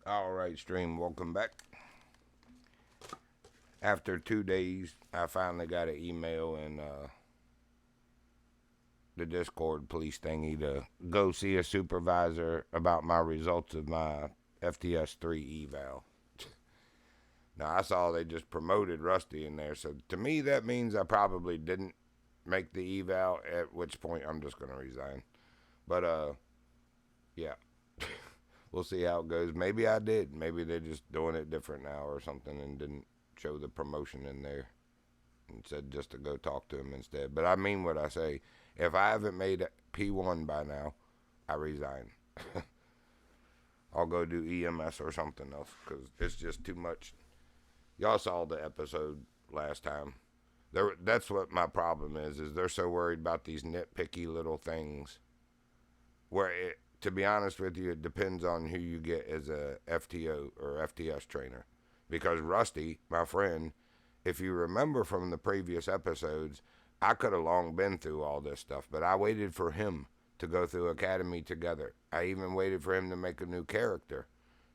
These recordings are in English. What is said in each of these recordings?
All right, stream, welcome back. After 2 days, I finally got an email in the Discord police thingy to go see a supervisor about my results of my FTS3 eval. Now, I saw they just promoted Rusty in there, so to me, that means I probably didn't make the eval, at which point I'm just going to resign. But, yeah, we'll see how it goes. Maybe I did. Maybe they're just doing it different now or something and didn't show the promotion in there and said just to go talk to him instead. But I mean what I say. If I haven't made P1 by now, I resign. I'll go do EMS or something else because it's just too much. Y'all saw the episode last time. That's what my problem is they're so worried about these nitpicky little things. To be honest with you, it depends on who you get as a FTO or FTS trainer. Because Rusty, my friend, if you remember from the previous episodes, I could have long been through all this stuff, but I waited for him to go through Academy together. I even waited for him to make a new character,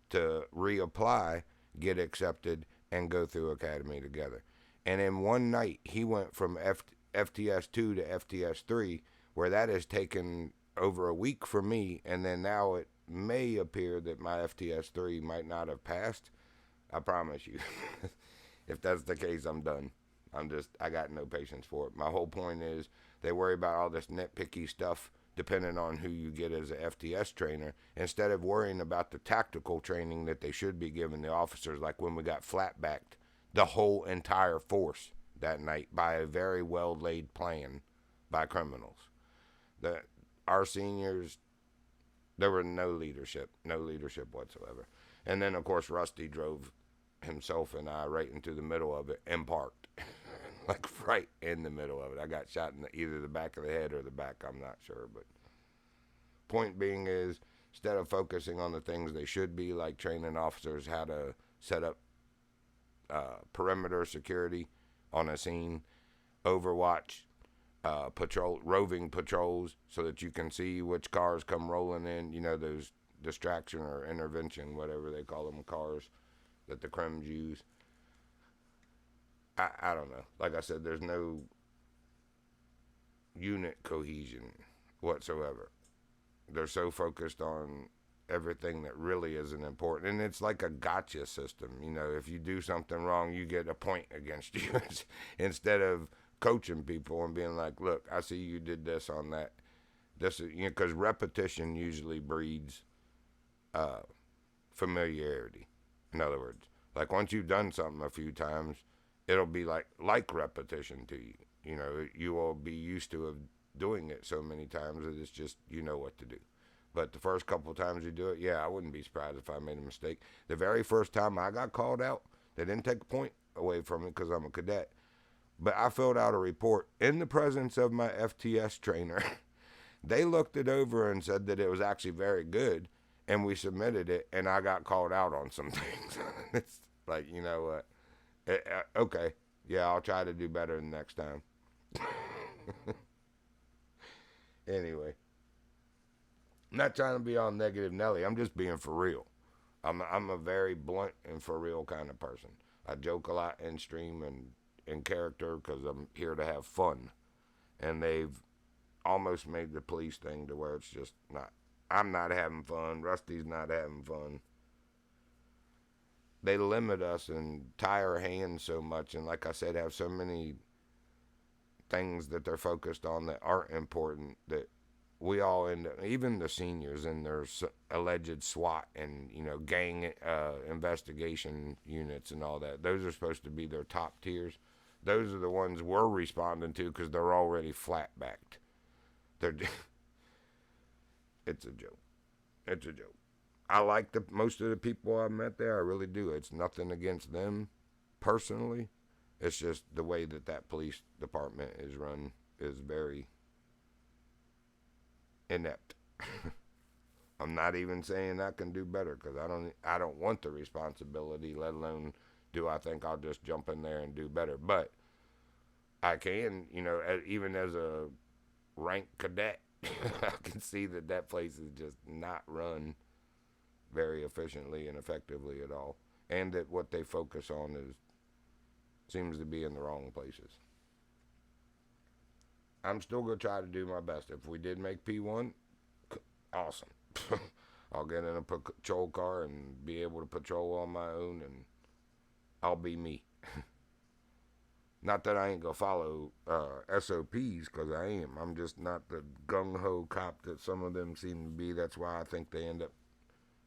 to reapply, get accepted, and go through Academy together. And in one night, he went from FTS2 to FTS3, where that has taken over a week for me, and then now it may appear that my FTS3 might not have passed. I promise you. If that's the case, I'm done. I got no patience for it. My whole point is they worry about all this nitpicky stuff depending on who you get as a FTS trainer instead of worrying about the tactical training that they should be giving the officers, like when we got flat backed the whole entire force that night by a very well laid plan by criminals. The, our seniors, there was no leadership whatsoever. And then, of course, Rusty drove himself and I right into the middle of it and parked. Like right in the middle of it. I got shot in either the back of the head or the back, I'm not sure. But point being is, instead of focusing on the things they should be, like training officers how to set up perimeter security on a scene, overwatch, roving patrols, so that you can see which cars come rolling in. You know, those distraction or intervention, whatever they call them, cars that the crims use. I don't know. Like I said, there's no unit cohesion whatsoever. They're so focused on everything that really isn't important. And it's like a gotcha system. You know, if you do something wrong, you get a point against you instead of coaching people and being like, look, I see you did this on that. This is, because repetition usually breeds uh, familiarity. In other words, like once you've done something a few times, it'll be like repetition to you. You know, you will be used to doing it so many times that it's just you know what to do. But the first couple of times you do it, yeah, I wouldn't be surprised if I made a mistake. The very first time I got called out, they didn't take a point away from me because I'm a cadet. But I filled out a report in the presence of my FTS trainer. They looked it over and said that it was actually very good, and we submitted it, and I got called out on some things. It's like, you know what? Okay, yeah, I'll try to do better next time. Anyway, I'm not trying to be all negative Nelly. I'm just being for real. I'm a very blunt and for real kind of person. I joke a lot in stream and in character because I'm here to have fun. And they've almost made the police thing to where it's just not. I'm not having fun. Rusty's not having fun. They limit us and tie our hands so much, and like I said, have so many things that they're focused on that aren't important that we all end up, even the seniors and their alleged SWAT and gang investigation units and all that. Those are supposed to be their top tiers. Those are the ones we're responding to because they're already flat backed. They're it's a joke. It's a joke. I like most of the people I met there. I really do. It's nothing against them personally. It's just the way that police department is run is very inept. I'm not even saying I can do better because I don't want the responsibility. Let alone do I think I'll just jump in there and do better. But I can, even as a rank cadet, I can see that place is just not run very efficiently and effectively at all, and that what they focus on seems to be in the wrong places. I'm still gonna try to do my best. If we did make P1, awesome. I'll get in a patrol car and be able to patrol on my own, and I'll be me. Not that I ain't gonna follow SOPs, because I am. I'm just not the gung ho cop that some of them seem to be. That's why I think they end up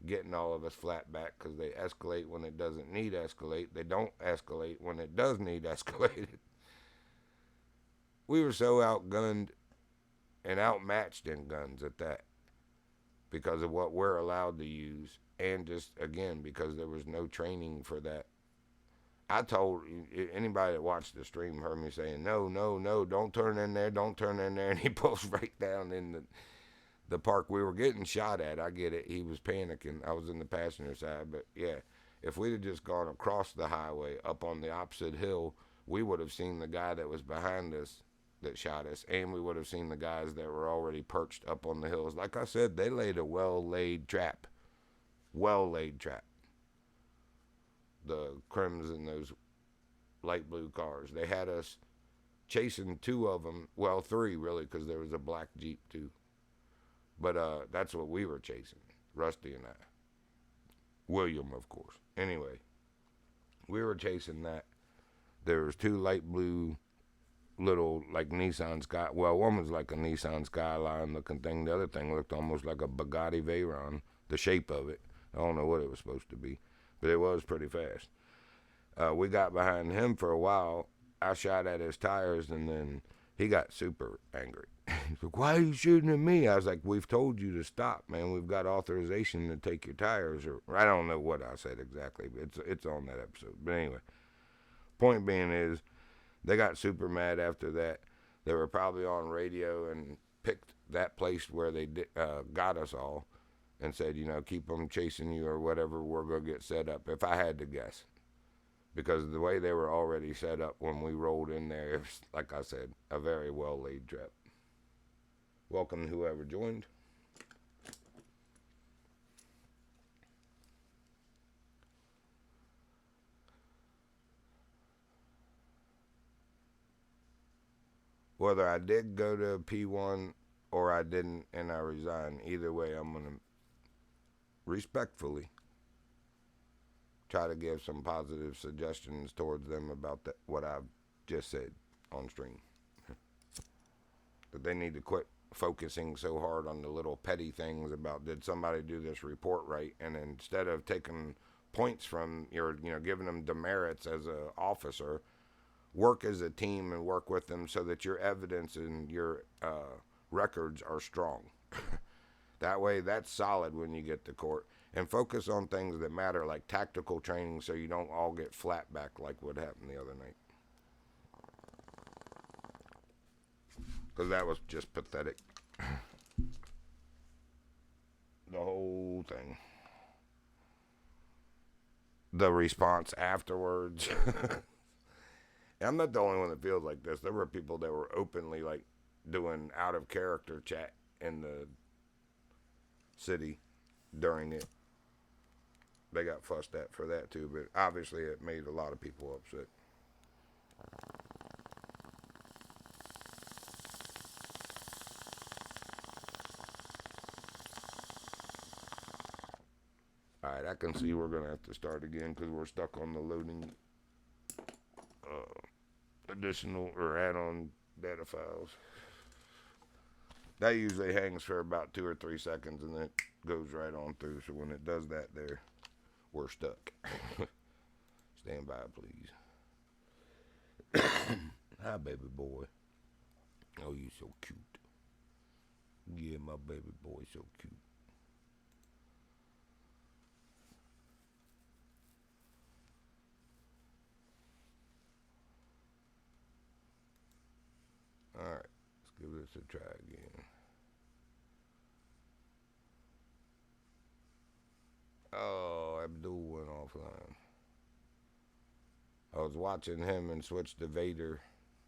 getting all of us flat back, because they escalate when it doesn't need escalate. They don't escalate when it does need escalated. We were so outgunned and outmatched in guns at that, because of what we're allowed to use, and just again because there was no training for that. I told anybody that watched the stream heard me saying, no, no, no, don't turn in there, don't turn in there. And he pulls right down in the park. We were getting shot at. I get it. He was panicking. I was in the passenger side. But yeah, if we'd have just gone across the highway up on the opposite hill, we would have seen the guy that was behind us that shot us, and we would have seen the guys that were already perched up on the hills. Like I said, they laid a well-laid trap. Well-laid trap. The Crims in those light blue cars. They had us chasing two of them. Well, three, really, because there was a black Jeep, too. But that's what we were chasing, Rusty and I. William, of course. Anyway, we were chasing that. There was two light blue little, like, Nissan Sky. Well, one was like a Nissan Skyline looking thing. The other thing looked almost like a Bugatti Veyron, the shape of it. I don't know what it was supposed to be, but it was pretty fast. We got behind him for a while. I shot at his tires, and then he got super angry. He's like, why are you shooting at me? I was like, we've told you to stop, man. We've got authorization to take your tires. Or I don't know what I said exactly, but it's on that episode. But anyway, point being is, they got super mad after that. They were probably on radio and picked that place where they got us all and said, keep them chasing you or whatever, we're going to get set up, if I had to guess. Because the way they were already set up when we rolled in there, it was, like I said, a very well-laid trap. Welcome to whoever joined. Whether I did go to P1 or I didn't and I resigned, either way, I'm going to respectfully try to give some positive suggestions towards them about what I've just said on stream. That they need to quit focusing so hard on the little petty things about, did somebody do this report right, and instead of taking points from your, giving them demerits as an officer, work as a team and work with them so that your evidence and your records are strong. That way, that's solid when you get to court. And focus on things that matter, like tactical training, so you don't all get flat back like what happened the other night. Because that was just pathetic. The whole thing. The response afterwards. And I'm not the only one that feels like this. There were people that were openly, like, doing out-of-character chat in the city during it. They got fussed at for that too, but obviously it made a lot of people upset. Alright, I can see we're going to have to start again because we're stuck on the loading additional or add-on data files. That usually hangs for about 2 or 3 seconds and then it goes right on through. So when it does that there, we're stuck. Stand by, please. Hi, baby boy. Oh, you so cute. Yeah, my baby boy so cute. Alright, let's give this a try again. Oh, Abdul went offline. I was watching him and switched to Vader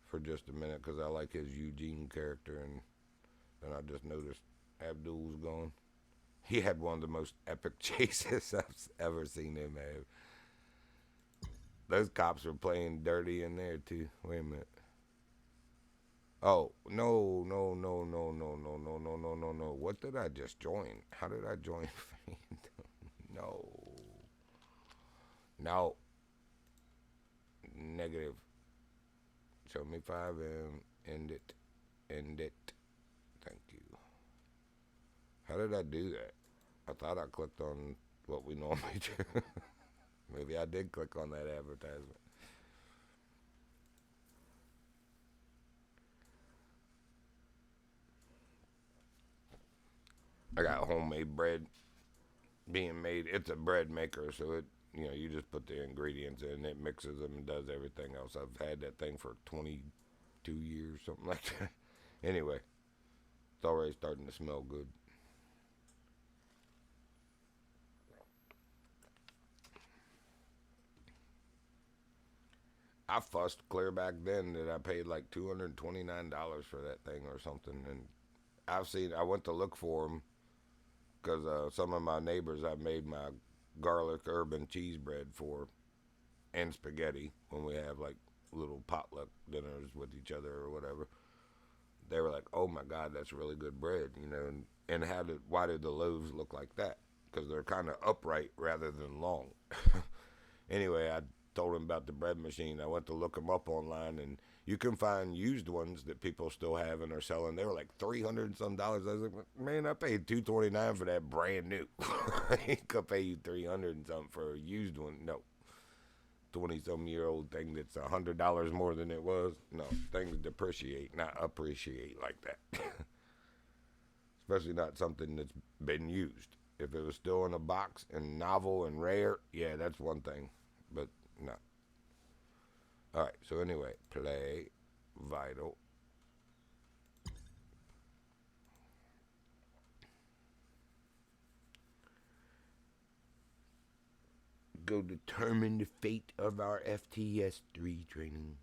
for just a minute because I like his Eugene character, and then I just noticed Abdul's gone. He had one of the most epic chases I've ever seen him have. Those cops were playing dirty in there too. Wait a minute. Oh, no, no, no, no, no, no, no, no, no, no, no. What did I just join? How did I join Phantom? No. No. Negative. Show me FiveM. End it. End it. Thank you. How did I do that? I thought I clicked on what we normally do. Maybe I did click on that advertisement. I got homemade bread being made. It's a bread maker, so you just put the ingredients in, it mixes them and does everything else. I've had that thing for 22 years, something like that. Anyway, it's already starting to smell good. I fussed clear back then that I paid like $229 for that thing or something, and I went to look for them because some of my neighbors I made my garlic urban cheese bread for and spaghetti when we have like little potluck dinners with each other or whatever. They were like, "Oh my God, that's really good bread," And why did the loaves look like that? Because they're kind of upright rather than long. Anyway, I told him about the bread machine. I went to look them up online, and you can find used ones that people still have and are selling. They were like $300 and some dollars. I was like, man, I paid $229 for that brand new. I ain't gonna pay you $300 and something for a used one. No, 20-some-year-old thing that's $100 more than it was. No, things depreciate, not appreciate like that. Especially not something that's been used. If it was still in a box and novel and rare, yeah, that's one thing. But no. All right. So anyway, play vital. Go determine the fate of our FTS3 training.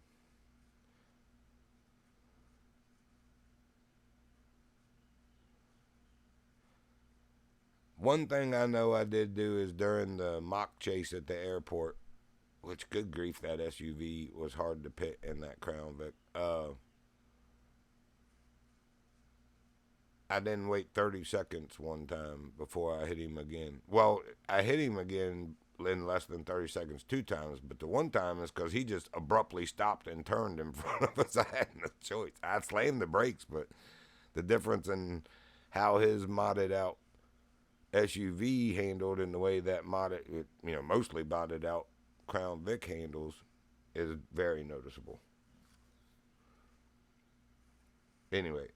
One thing I know I did do is during the mock chase at the airport, which good grief, that SUV was hard to pit in that Crown Vic. I didn't wait 30 seconds one time before I hit him again. Well, I hit him again in less than 30 seconds two times, but the one time is because he just abruptly stopped and turned in front of us. I had no choice. I slammed the brakes, but the difference in how his modded out SUV handled and the way that mostly modded out Crown Vic handles is very noticeable. Anyway,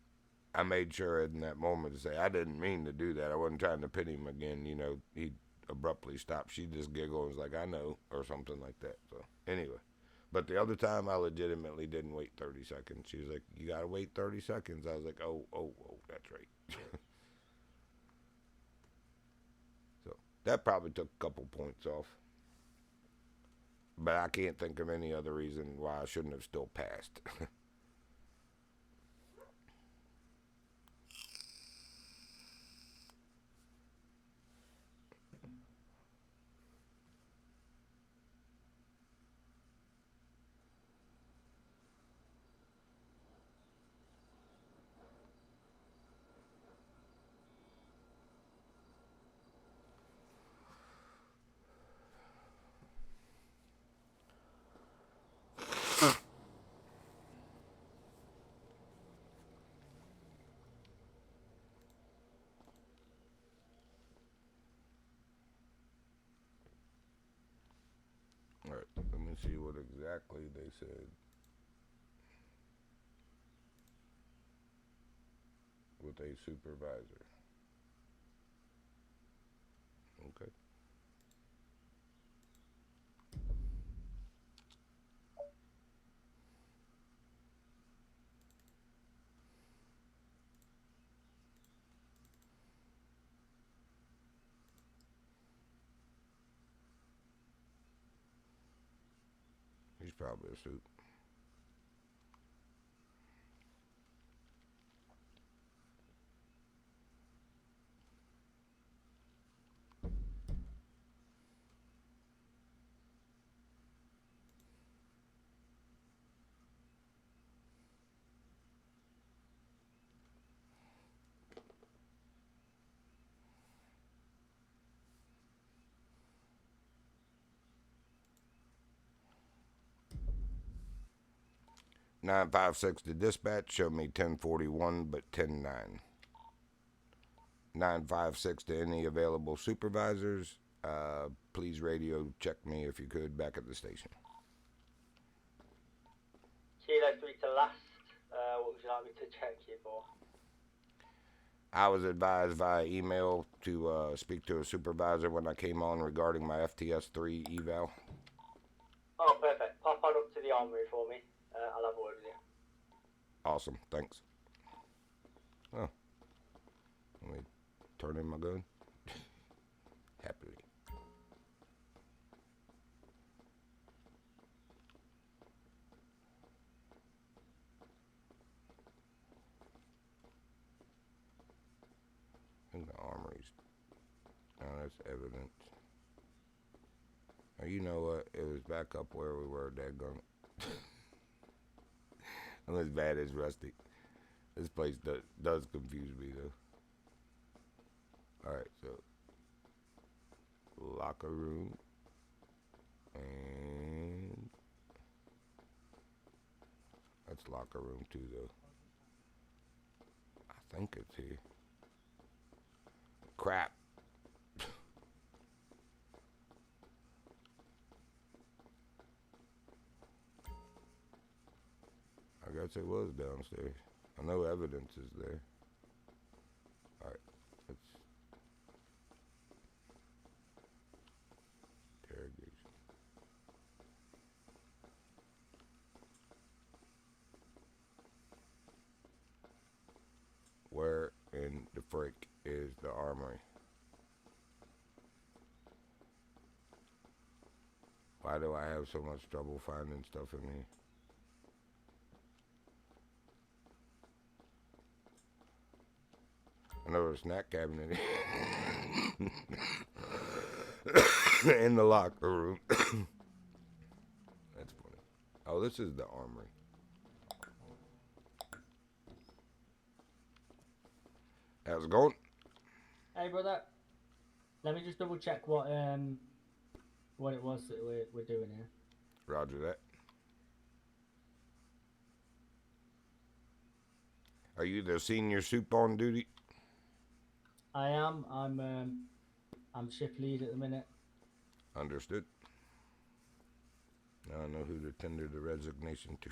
I made sure in that moment to say I didn't mean to do that. I wasn't trying to pit him again. He abruptly stopped. She just giggled and was like, "I know," or something like that. So anyway, but the other time I legitimately didn't wait 30 seconds. She was like, "You gotta wait 30 seconds." I was like, "Oh, oh, oh, that's right." So that probably took a couple points off. But I can't think of any other reason why I shouldn't have still passed. All right, let me see what exactly they said with a supervisor. Okay. He's probably a suit. 956 to dispatch, show me 1041 but 109. 956 to any available supervisors. Please radio check me if you could back at the station. Kilo 3 to last. What would you like me to check you for? I was advised via email to speak to a supervisor when I came on regarding my FTS3 eval. Oh, perfect. Pop on up to the armory for me. I'll have a word with you. Awesome, thanks. Oh, let me turn in my gun. Happily. In the armories. Oh, that's evidence. Oh, you know what? It was back up where we were, dadgum. I'm as bad as Rusty. This place does confuse me, though. Alright, so. Locker room. And. That's locker room, too, though. I think it's here. Crap. I guess it was downstairs. I know evidence is there. Alright, let's interrogation. Where in the frick is the armory? Why do I have so much trouble finding stuff in here? I know there's a snack cabinet in the locker room. That's funny. Oh, this is the armory. How's it going? Hey, brother. Let me just double check what it was that we're doing here. Roger that. Are you the senior soup on duty? I am. I'm shift lead at the minute. Understood. Now I know who to tender the resignation to.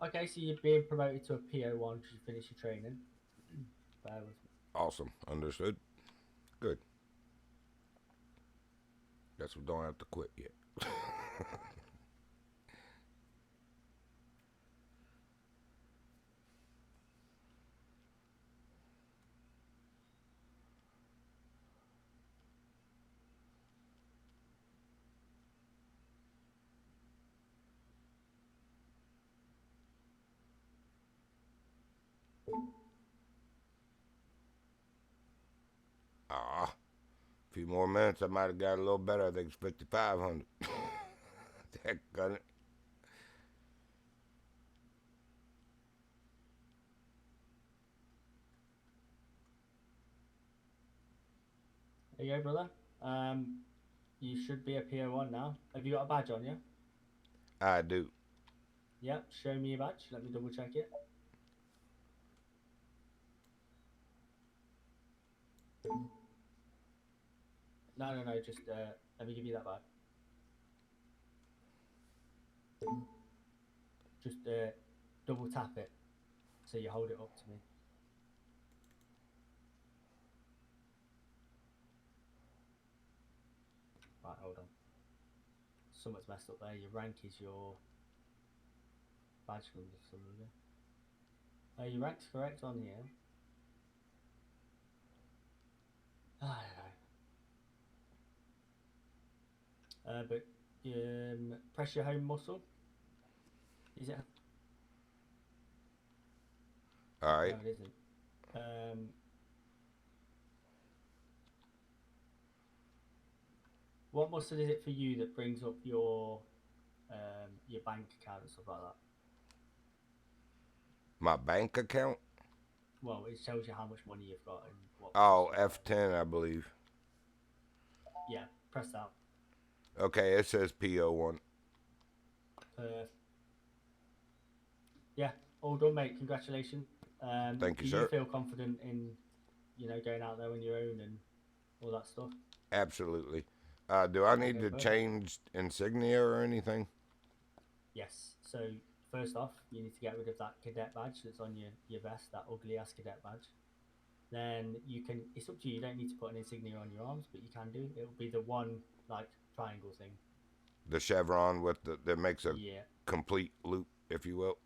Okay, so you're being promoted to a PO1 because you finished your training. Bear with me. Awesome. Understood. Good. Guess we don't have to quit yet. A few more minutes, I might have got a little better. I think it's 5,500. Heck, got it. There you go, brother. You should be a PO1 now. Have you got a badge on you? I do. Yep, show me your badge. Let me double check it. No, just let me give you that badge. Just double tap it so you hold it up to me. Right, hold on. Something's messed up there. Your rank is your badge number for some reason. Your rank's correct on here. But press your home muscle. Is it? All right. No, it isn't. What muscle is it for you that brings up your bank account and stuff like that? My bank account? Well, it shows you how much money you've got and what. Oh, F10, I believe. Yeah, press that. Okay, it says PO1. Uh, yeah, all done, mate. Congratulations. Thank you, Do you sir. feel confident in, going out there on your own and all that stuff? Absolutely. Do I need Okay, to perfect. change insignia or anything? Yes. So first off, you need to get rid of that cadet badge that's on your vest, that ugly ass cadet badge. Then you can. It's up to you. You don't need to put an insignia on your arms, but you can do. It will be the one like triangle thing. The chevron with that makes a Yeah. complete loop, if you will.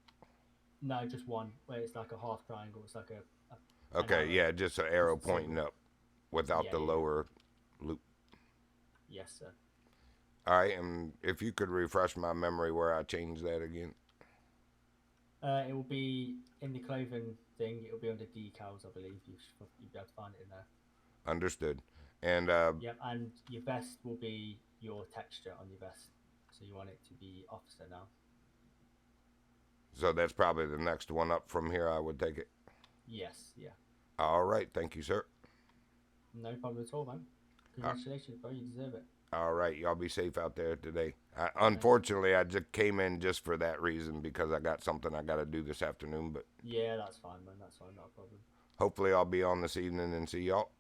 No, just one where it's like a half triangle. It's like an Okay, arrow. yeah, just an arrow Just a pointing symbol. up without Yeah, the yeah, yeah. lower loop. Yes, sir. All right, and if you could refresh my memory where I changed that again. It will be in the clothing thing. It will be under decals, I believe. You'll be able to find it in there. Understood. And Yep, and your vest will be your texture on your vest. So you want it to be officer now. so that's probably the next one up from here, I would take it. Yes, yeah. All right, thank you, sir. No problem at all, man. Uh, Congratulations, bro. You deserve it. all right, y'all be safe out there today. Thank you. Unfortunately, I just came in just for that reason because I got something I got to do this afternoon. But Yeah, that's fine, man. That's fine. Not a problem. hopefully, I'll be on this evening and see y'all.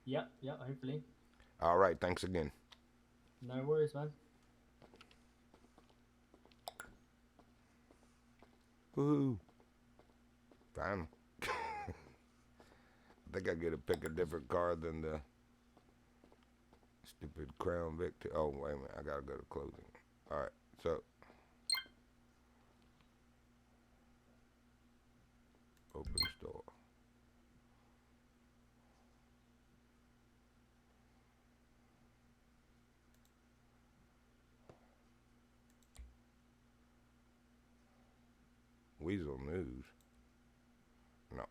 Yep, yep, hopefully. All right, thanks again. No worries, man. Woohoo! Fine. I think I get to pick a different car than the stupid Crown Vic. Oh, wait a minute. I got to go to closing. All right, so open store. Weasel News. No.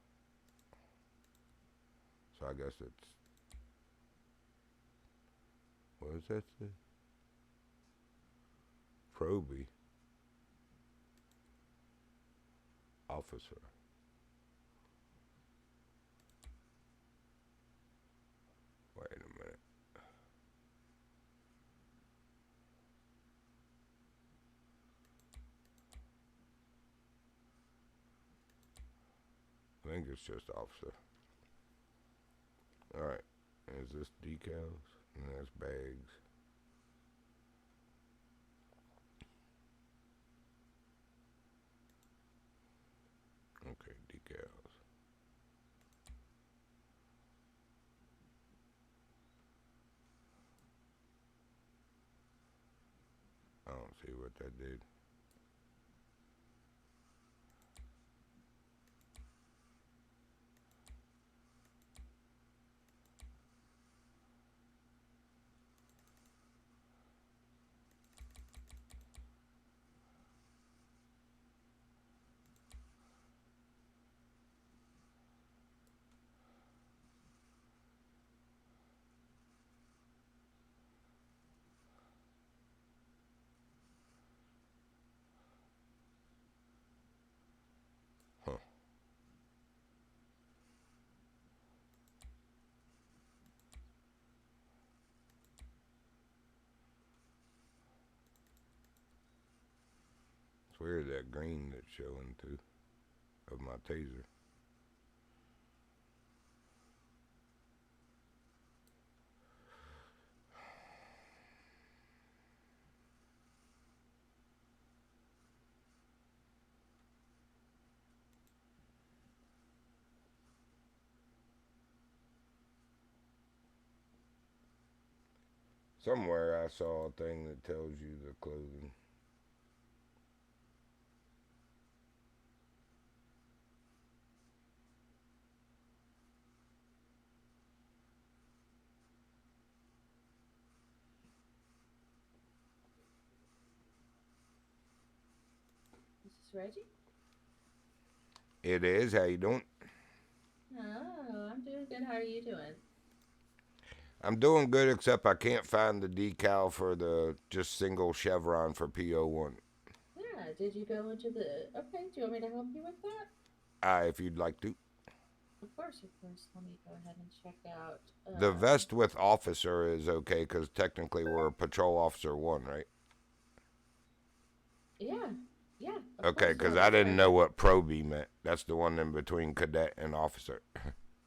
So I guess it's. What does that say? Proby. Officer. Wait a minute. I think it's just officer. All right. Is this decals? And that's bags. Okay, decals. I don't see what that did. Huh. It's weird that green that's showing too of my taser. Somewhere I saw a thing that tells you the clothing. This is Reggie. It is. How you doing? Oh, I'm doing good. How are you doing? I'm doing good, except I can't find the decal for the just single chevron for PO1. Yeah, did you go into the. Okay, do you want me to help you with that? If you'd like to. Of course, of course. Let me go ahead and check out. The vest with officer is okay because technically we're a patrol officer 1, right? Yeah, yeah. Of Okay, course, yeah. because I That's didn't know perfect. what proby meant. That's the one in between cadet and officer.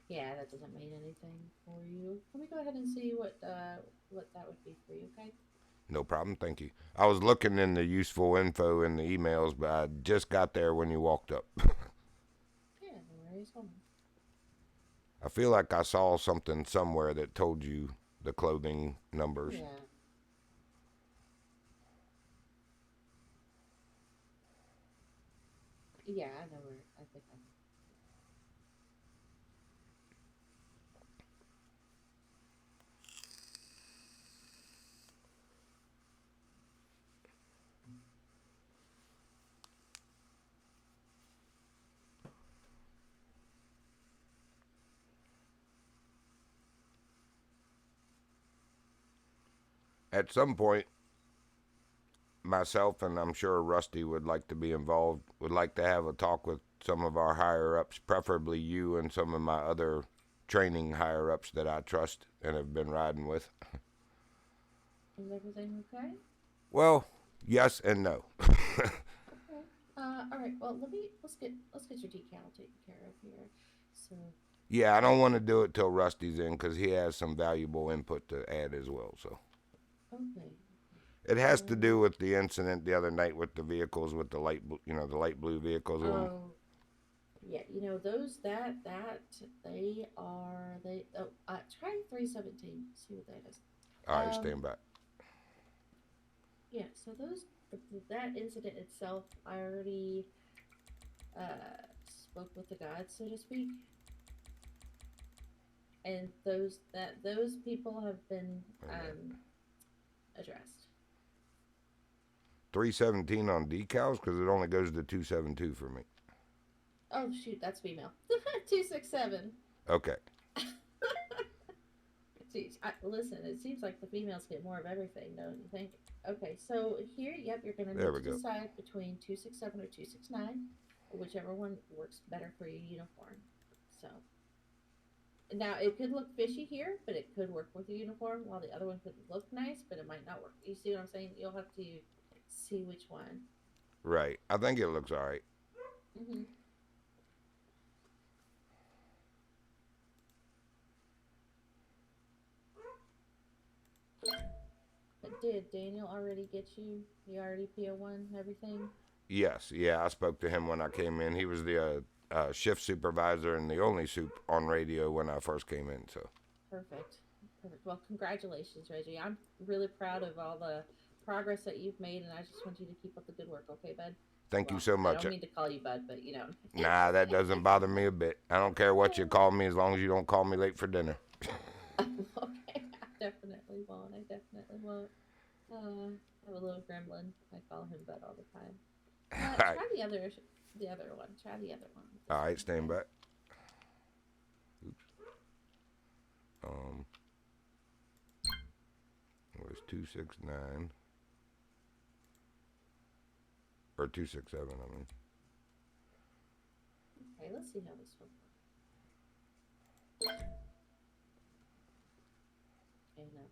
Yeah, that doesn't mean anything for you. Let me go ahead and see what that would be for you. Okay. No problem, thank you. I was looking in the useful info in the emails, but I just got there when you walked up. Yeah, no worries. Hold on. I feel like I saw something somewhere that told you the clothing numbers. Yeah. Yeah, I know where. I think I. At some point, myself and I'm sure Rusty would like to be involved, would like to have a talk with some of our higher ups, preferably you and some of my other training higher ups that I trust and have been riding with. Is everything okay? Well, yes and no. Okay. All right. Well, let's get your decal taken care of here. So, Yeah, I don't want to do it till Rusty's in because he has some valuable input to add as well. So okay. it has to So, do with the incident the other night with the vehicles with the the light blue vehicles. oh, yeah. You know those that they. Oh, try 317. See what that is. All right, Um. stand by. Yeah. So that incident itself, I already spoke with the gods, so to speak, and those people have been Okay. addressed. 317 on decals because it only goes to 272 for me. Oh shoot, that's female. 267. Okay. Jeez, listen. It seems like the females get more of everything, don't you think? Okay, so here, yep, you're gonna There need we to go. decide between 267 or 269, whichever one works better for your uniform. So now it could look fishy here, but it could work with your uniform, while the other one could look nice, but it might not work. You see what I'm saying? You'll have to see which one. Right. I think it looks all right. Mm-hmm. But did Daniel already get you? You already PO1 everything? Yes. Yeah, I spoke to him when I came in. He was the shift supervisor and the only soup on radio when I first came in. So Perfect. Perfect. Well, congratulations, Reggie. I'm really proud of all the progress that you've made, and I just want you to keep up the good work, okay, bud? thank you Well, so I much. don't mean to call you bud, but you know. Nah, that doesn't bother me a bit. I don't care what you call me as long as you don't call me late for dinner. Okay, I definitely won't. I definitely won't. I have a little gremlin. I call him bud all the time. All right. Try the other one. Try the other one. This All one, right, stand okay? back. Um, it was 269 or 267. I mean, Okay, let's see how this one works. Okay, no.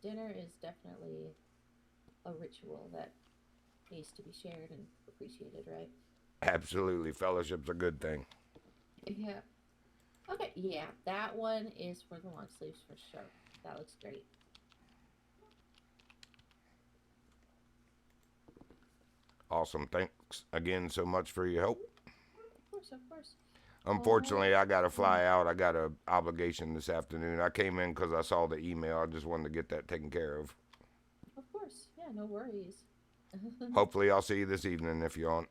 Dinner is definitely a ritual that needs to be shared and appreciated, right? absolutely, fellowship's a good thing. Yeah. Okay, yeah, that one is for the long sleeves for sure. That looks great. Awesome. Thanks again so much for your help. Of course, of course. Unfortunately, I got to Yeah, fly out. I got a obligation this afternoon. I came in because I saw the email. I just wanted to get that taken care of. of course. Yeah, no worries. Hopefully, I'll see you this evening if you're on.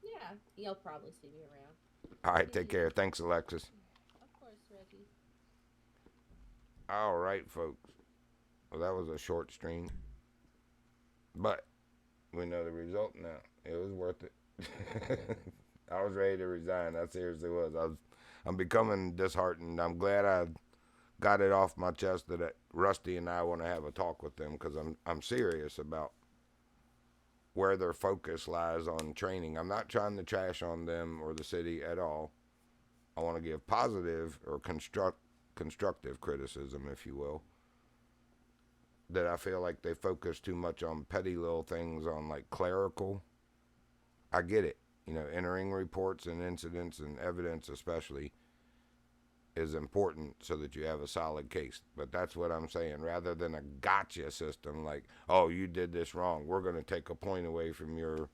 Yeah, you'll probably see me around. All right, Take it take care. easy. Thanks, Alexis. Of course, Reggie. All right, folks. Well, that was a short stream, but we know the result now. It was worth it. I was ready to resign. I seriously was. I'm becoming disheartened. I'm glad I got it off my chest that Rusty and I want to have a talk with them because I'm serious about where their focus lies on training. I'm not trying to trash on them or the city at all. I want to give positive or constructive criticism, if you will, that I feel like they focus too much on petty little things, on like clerical. I get it. You know, entering reports and incidents and evidence especially is important so that you have a solid case. But that's what I'm saying. Rather than a gotcha system like, oh, you did this wrong, we're going to take a point away from your,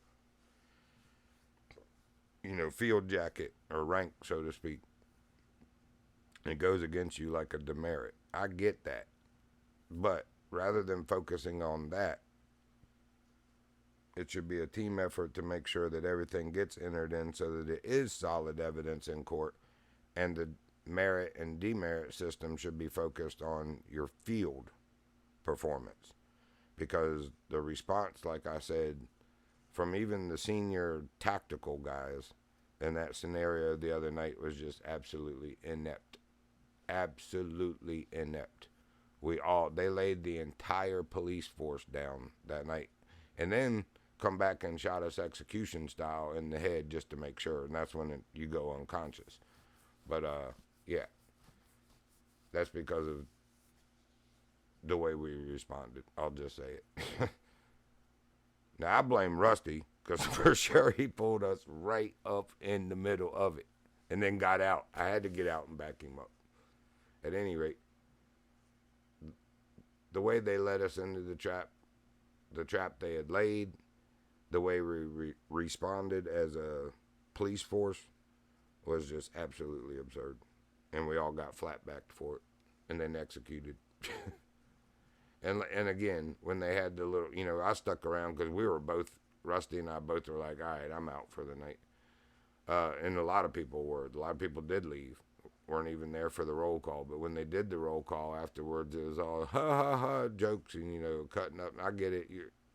you know, field jacket or rank, so to speak. It goes against you like a demerit. I get that. But rather than focusing on that, it should be a team effort to make sure that everything gets entered in so that it is solid evidence in court, and the merit and demerit system should be focused on your field performance. Because the response, like I said, from even the senior tactical guys in that scenario the other night was just absolutely inept. Absolutely inept. They laid the entire police force down that night. And then come back and shot us execution style in the head just to make sure. And that's when you go unconscious. But, yeah. That's because of the way we responded. I'll just say it. Now, I blame Rusty, because for sure he pulled us right up in the middle of it and then got out. I had to get out and back him up. At any rate, the way they led us into the trap they had laid, the way we responded as a police force was just absolutely absurd. And we all got flat-backed for it and then executed. And again, when they had the little, you know, I stuck around because we were both, Rusty and I both were like, all right, I'm out for the night. And a lot of people were. A lot of people did leave. Weren't even there for the roll call. But when they did the roll call afterwards, it was all ha ha ha jokes and, you know, cutting up. I get it.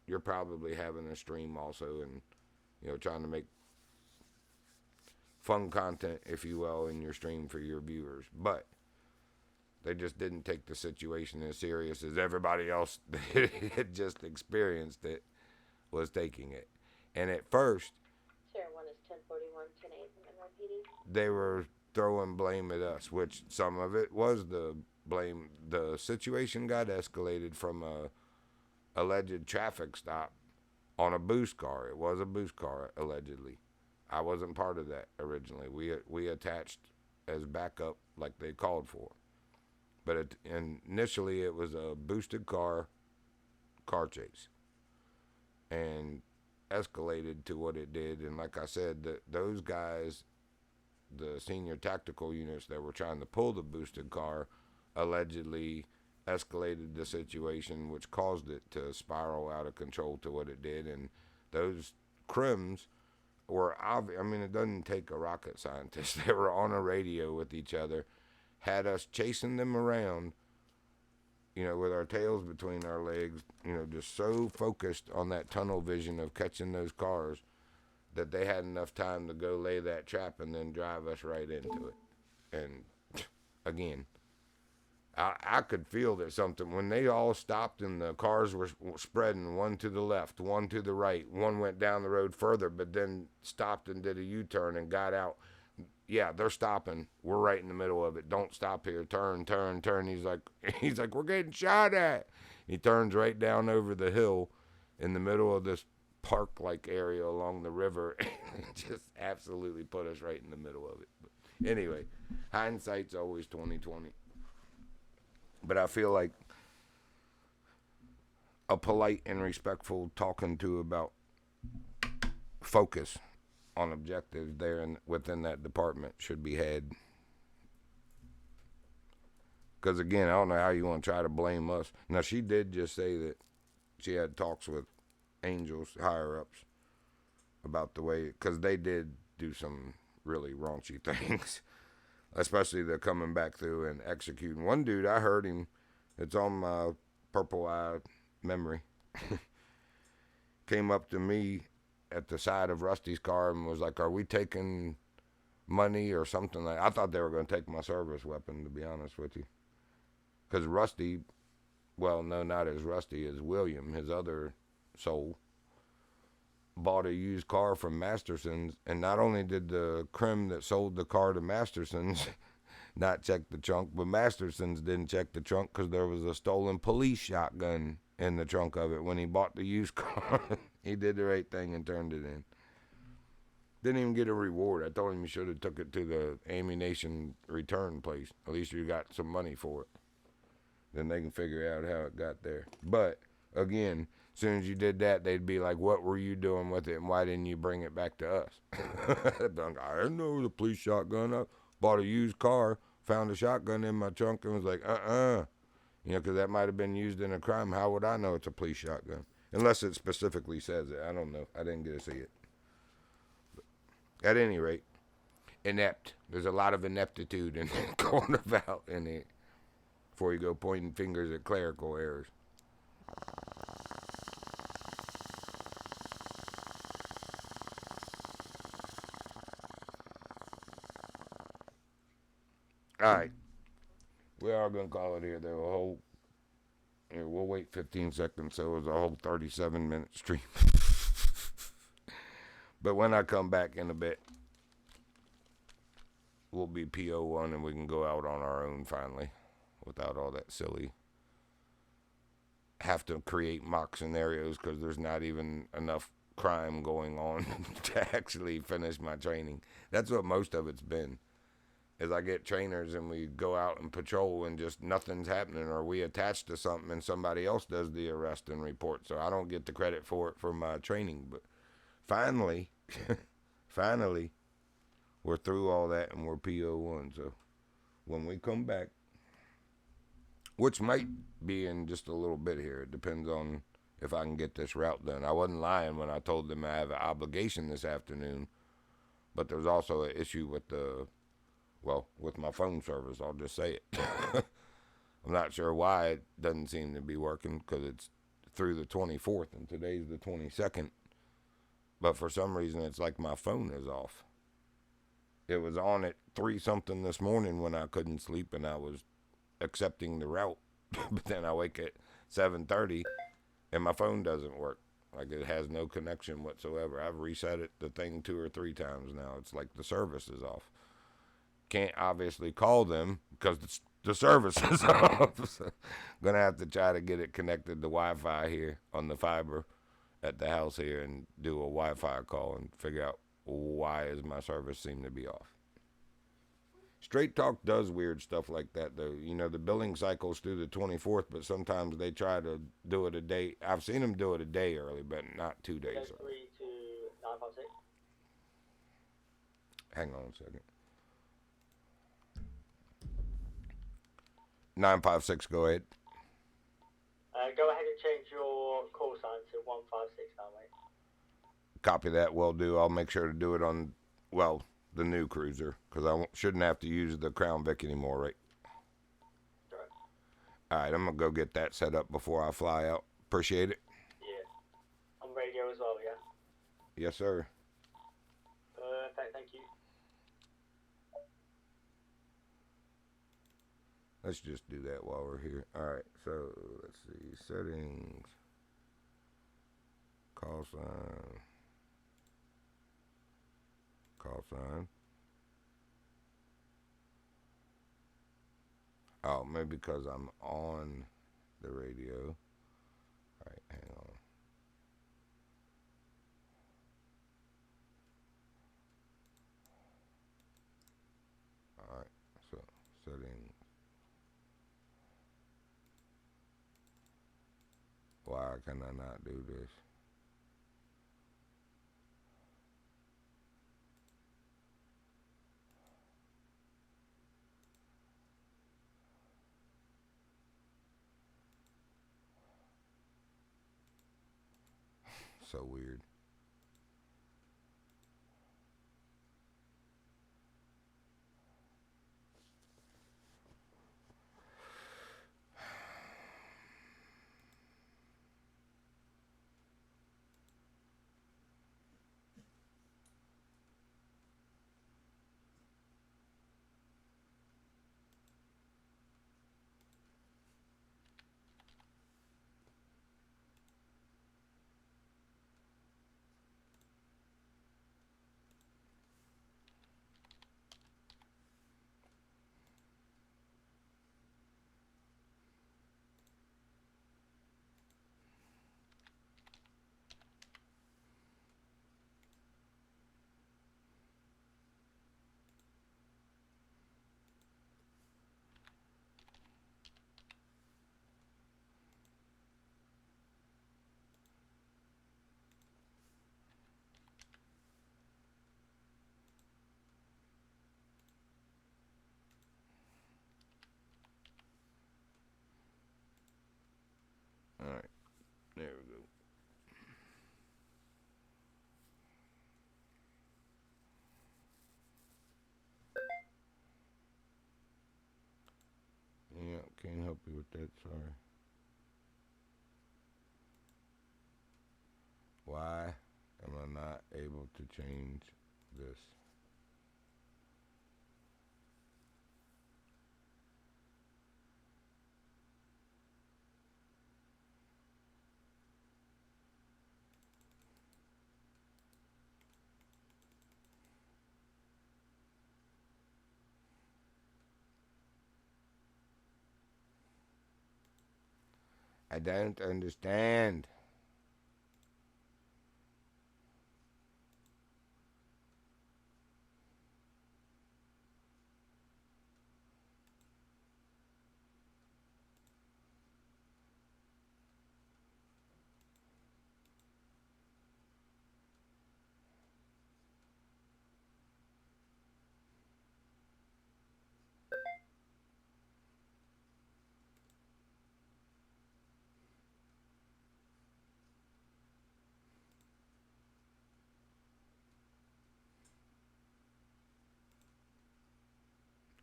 You're probably having a stream also and, you know, trying to make fun content, if you will, in your stream for your viewers. But they just didn't take the situation as serious as everybody else that had just experienced it was taking it. And at first, Share 1 is 1041, 1080 NYPD. They were throwing blame at us, which some of it was the blame. The situation got escalated from a alleged traffic stop on a boost car. It was a boost car, allegedly. I wasn't part of that originally. We attached as backup like they called for. But initially it was a boosted car chase. And escalated to what it did. And like I said, those guys, the senior tactical units that were trying to pull the boosted car, allegedly escalated the situation, which caused it to spiral out of control to what it did. And those crims were obvious. I mean, it doesn't take a rocket scientist. They were on a radio with each other, had us chasing them around, you know, with our tails between our legs, you know, just so focused on that tunnel vision of catching those cars that they had enough time to go lay that trap and then drive us right into it. And again, I could feel that something, when they all stopped and the cars were spreading, one to the left, one to the right, one went down the road further, but then stopped and did a U-turn and got out. Yeah, they're stopping. We're right in the middle of it. Don't stop here. Turn, turn, turn. He's like, we're getting shot at. He turns right down over the hill in the middle of this park-like area along the river and just absolutely put us right in the middle of it. But anyway, hindsight's always 20/20. But I feel like a polite and respectful talking to about focus on objectives there and within that department should be had. Because again, I don't know how you want to try to blame us. Now, she did just say that she had talks with Angels higher ups about the way, because they did do some really raunchy things, especially the coming back through and executing. One dude, I heard him, it's on my purple eye memory, came up to me at the side of Rusty's car and was like, are we taking money or something? Like, I thought they were going to take my service weapon, to be honest with you. Because Rusty, well, no, not as Rusty, as William, his other soul, bought a used car from Masterson's, and not only did the crim that sold the car to Masterson's not check the trunk, but Masterson's didn't check the trunk because there was a stolen police shotgun in the trunk of it when he bought the used car. He did the right thing and turned it in. Didn't even get a reward. I told him he should have took it to the ammunition return place. At least you got some money for it. Then they can figure out how it got there. But, again, as soon as you did that, they'd be like, what were you doing with it, and why didn't you bring it back to us? I didn't know it was a police shotgun. I bought a used car, found a shotgun in my trunk, and was like, You know, because that might have been used in a crime. How would I know it's a police shotgun? Unless it specifically says it. I don't know. I didn't get to see it. At any rate, inept. There's a lot of ineptitude in going about in it before you go pointing fingers at clerical errors. All right. We are going to call it here. There will hold. Here, we'll wait 15 seconds, so it was a whole 37-minute stream. But when I come back in a bit, we'll be PO1 and we can go out on our own finally without all that silly have to create mock scenarios because there's not even enough crime going on to actually finish my training. That's what most of it's been. Is I get trainers and we go out and patrol and just nothing's happening, or we attach to something and somebody else does the arrest and report. So I don't get the credit for it for my training. But finally, we're through all that and we're PO1. So when we come back, which might be in just a little bit here, it depends on if I can get this route done. I wasn't lying when I told them I have an obligation this afternoon, but there's also an issue with with my phone service. I'll just say it. I'm not sure why it doesn't seem to be working because it's through the 24th and today's the 22nd. But for some reason, it's like my phone is off. It was on at 3-something this morning when I couldn't sleep and I was accepting the route. But then I wake at 7:30 and my phone doesn't work. Like it has no connection whatsoever. I've reset it, the thing 2 or 3 times now. It's like the service is off. Can't obviously call them because the service is off. So I'm going to have to try to get it connected to Wi-Fi here on the fiber at the house here and do a Wi-Fi call and figure out why is my service seem to be off. Straight Talk does weird stuff like that, though. You know, the billing cycle's through the 24th, but sometimes they try to do it a day. I've seen them do it a day early, but not 2 days early. 3 to 956. Hang on a second. 956, go ahead. Go ahead and change your call sign to 156 now, mate. Copy that, will do. I'll make sure to do it on, the new cruiser, because I shouldn't have to use the Crown Vic anymore, right? Right. All right, I'm going to go get that set up before I fly out. Appreciate it. Yeah. On radio as well, yeah? Yes, sir. Perfect, thank you. Let's just do that while we're here. All right, so let's see. Settings. Call sign. Call sign. Oh, maybe because I'm on the radio. All right, hang on. All right, so settings. Why can I not do this? So weird. sorry. Why am I not able to change this? I don't understand.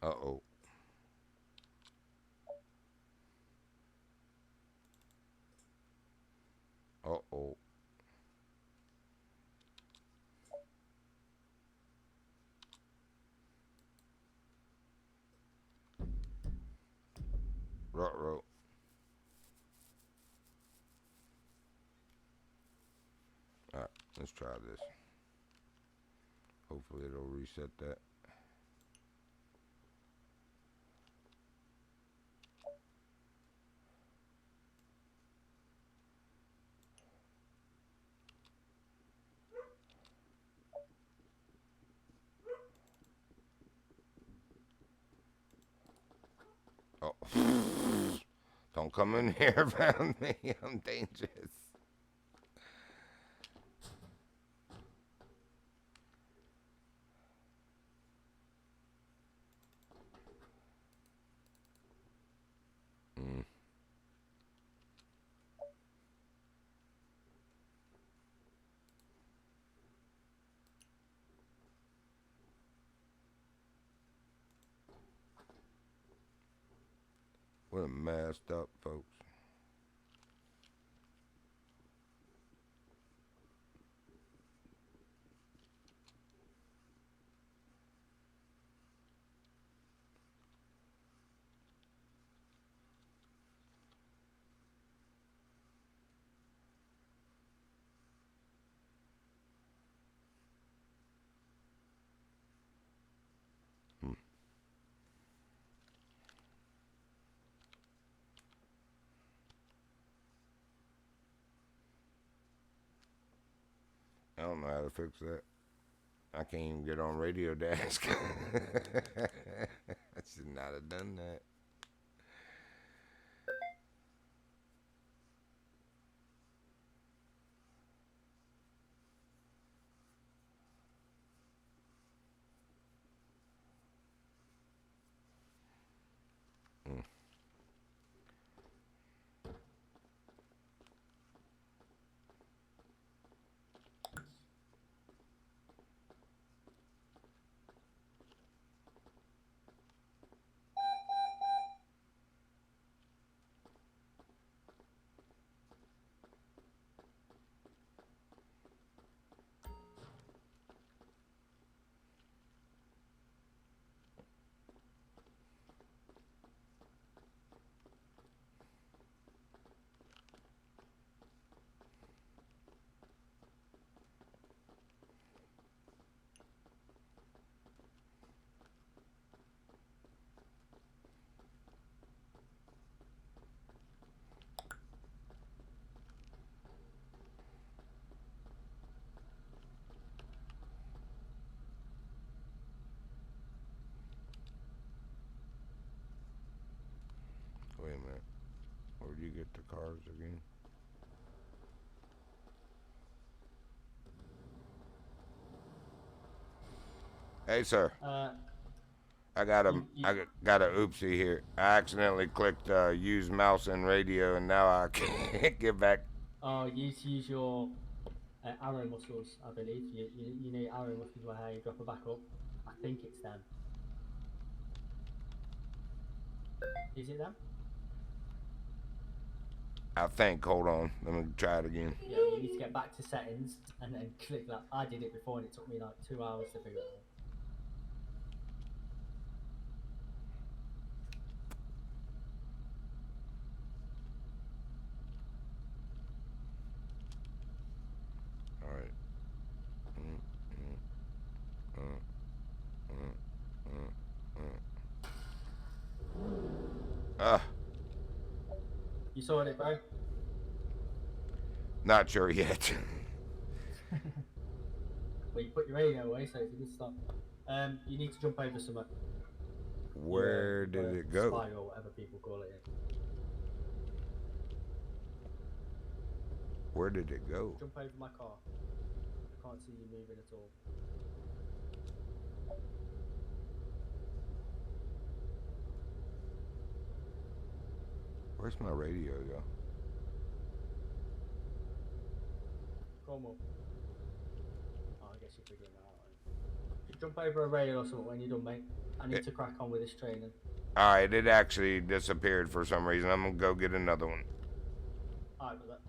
Uh-oh. Uh-oh. Ruh-roh. Alright, let's try this. Hopefully it'll reset that. Oh. Don't come in here around me. I'm dangerous. Mm. We're messed up, folks. Hmm. I don't know how to fix that. I can't even get on Radio Desk. I should not have done that. Mm. Wait a minute. Where'd you get the cards again? Hey, sir. I got a oopsie here. I accidentally clicked use mouse and radio, and now I can't get back. You need to use your arrow muscles, I believe. You know your arrow muscles where you drop it back up. I think it's them. Is it them? I think. Hold on. Let me try it again. Yeah, you need to get back to settings and then click that. I did it before and it took me like 2 hours to figure it out. All right. Ah, You saw it, bro? not sure yet. Well, you put your radio away, so it's a good start. You need to jump over some. Where did it go? Spy or whatever people call it. Where did it go? Jump over my car. I can't see you moving at all. Where's my radio, yo? Go on, Mum. Oh, I guess you're figuring that out. Right? Just jump over a rail or something when you're done, mate. I need to crack on with this training. Alright, it actually disappeared for some reason. I'm gonna go get another one. Alright, but that.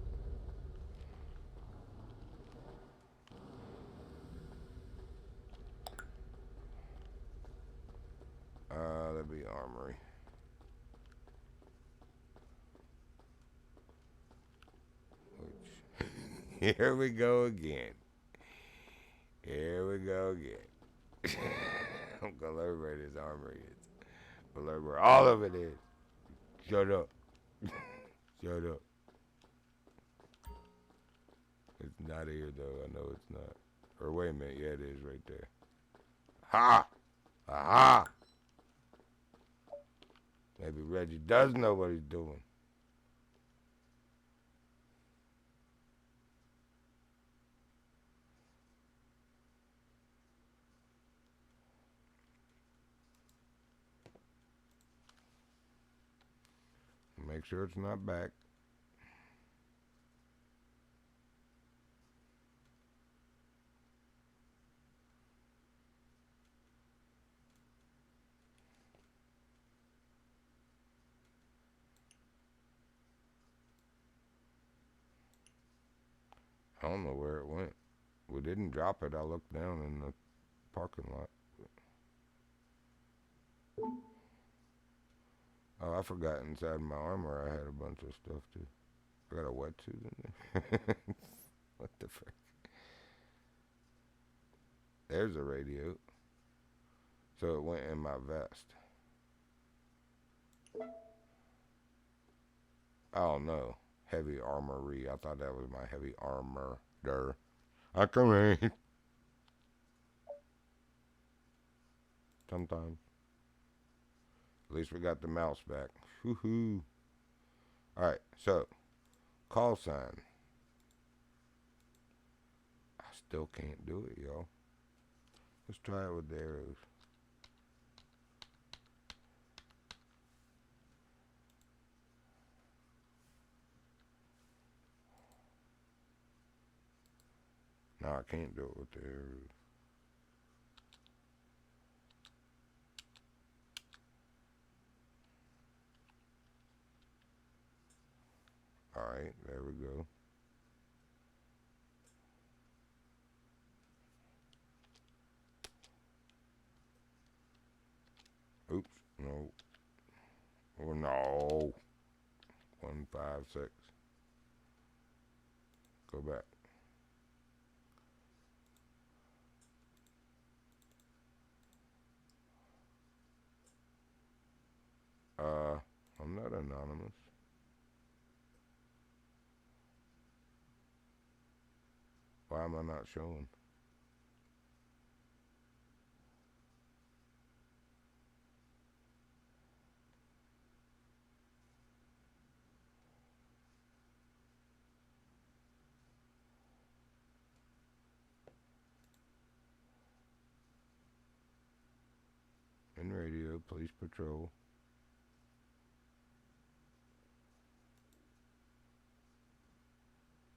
That'd be armory. Which, here we go again. Here we go again. I'm gonna learn where this armory is. I'm gonna learn where all of it is. Shut up. Shut up. It's not here though. I know it's not. Or wait a minute. Yeah, it is right there. Ha! Aha! Maybe Reggie does know what he's doing. Make sure it's not back. I don't know where it went. We didn't drop it. I looked down in the parking lot. Oh, I forgot inside my armor I had a bunch of stuff too. I got a wetsuit in there. What the frick? There's a radio. So it went in my vest. Oh no. Heavy armory. I thought that was my heavy armor. I come in. Sometimes. At least we got the mouse back. Woohoo. Alright, so call sign. I still can't do it, y'all. Let's try it with the arrows. No, I can't do it with the arrows. Alright, there we go. Oops, no. Oh no. 156. Go back. I'm not anonymous. Why am I not showing? In radio, police patrol.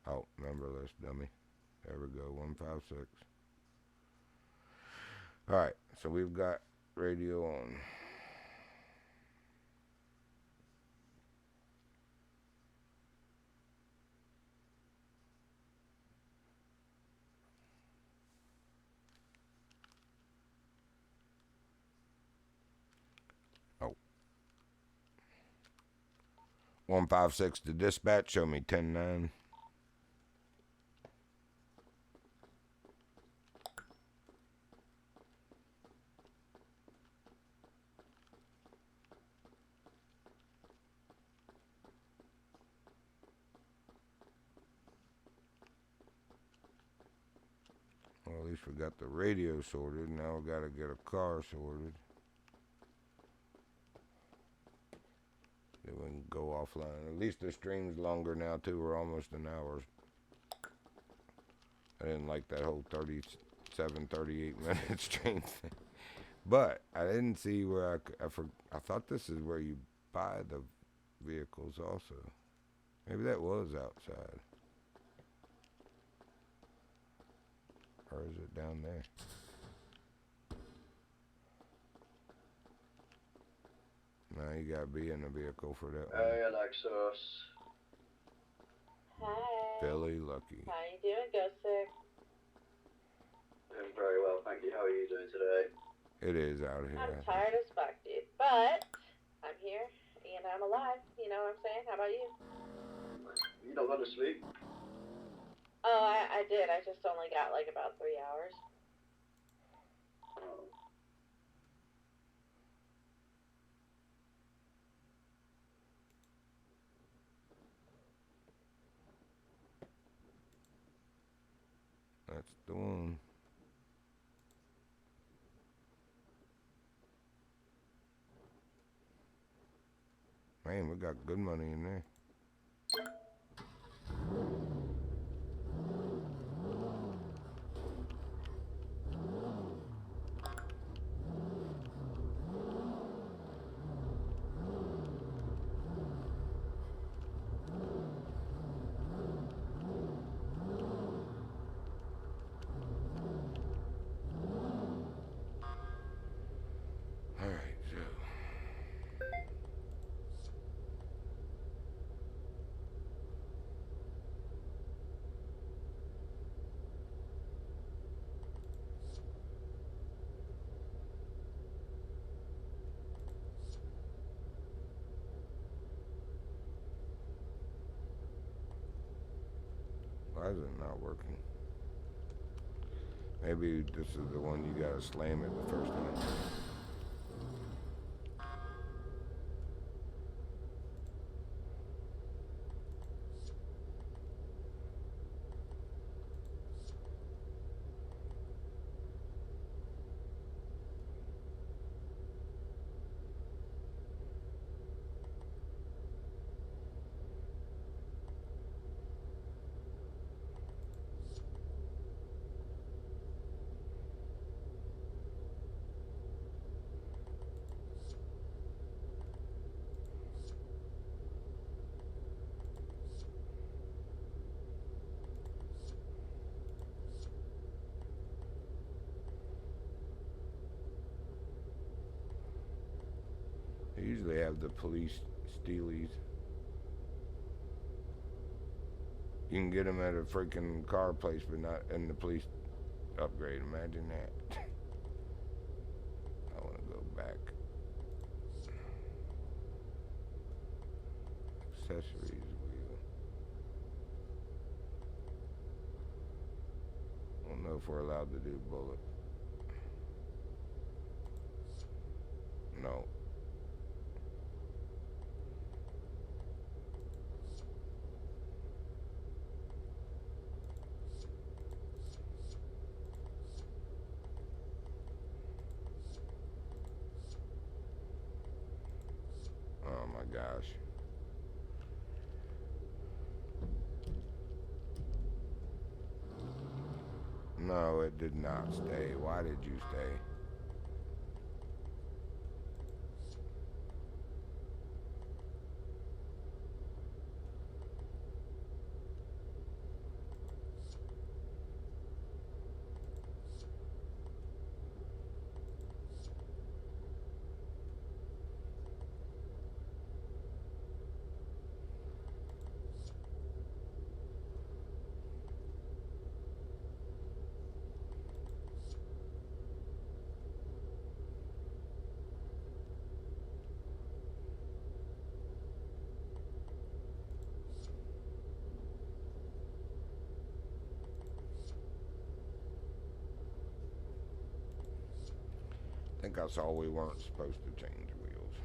Oh, member list, dummy. There we go, 156. Alright, so we've got radio on. 156 to dispatch, show me 10-9. Well, at least we got the radio sorted. Now we gotta get a car sorted. Then we can go offline. At least the stream's longer now too. We're almost an hour. I didn't like that whole 37, 38 minute stream thing. But I didn't see where I thought this is where you buy the vehicles also. Maybe that was outside. Or is it down there? No, you gotta be in the vehicle for that one. Hey, Alexis. Hi. Billy Lucky. How you doing, Ghost Sick? Doing very well, thank you. How are you doing today? It is out here. I'm tired as fuck, dude. But I'm here and I'm alive. You know what I'm saying? How about you? You not gone to sleep? Oh, I did. I just only got like about 3 hours. Oh. That's the one. Man, we got good money in there. Alright, so why is it not working? Maybe this is the one you gotta slam it the first time. They usually have the police steelies. You can get them at a freaking car place, but not in the police upgrade. Imagine that. I want to go back. Accessories wheel. I don't know if we're allowed to do bullet. No. Oh my gosh. No, it did not stay. Why did you stay? think I saw we weren't supposed to change wheels.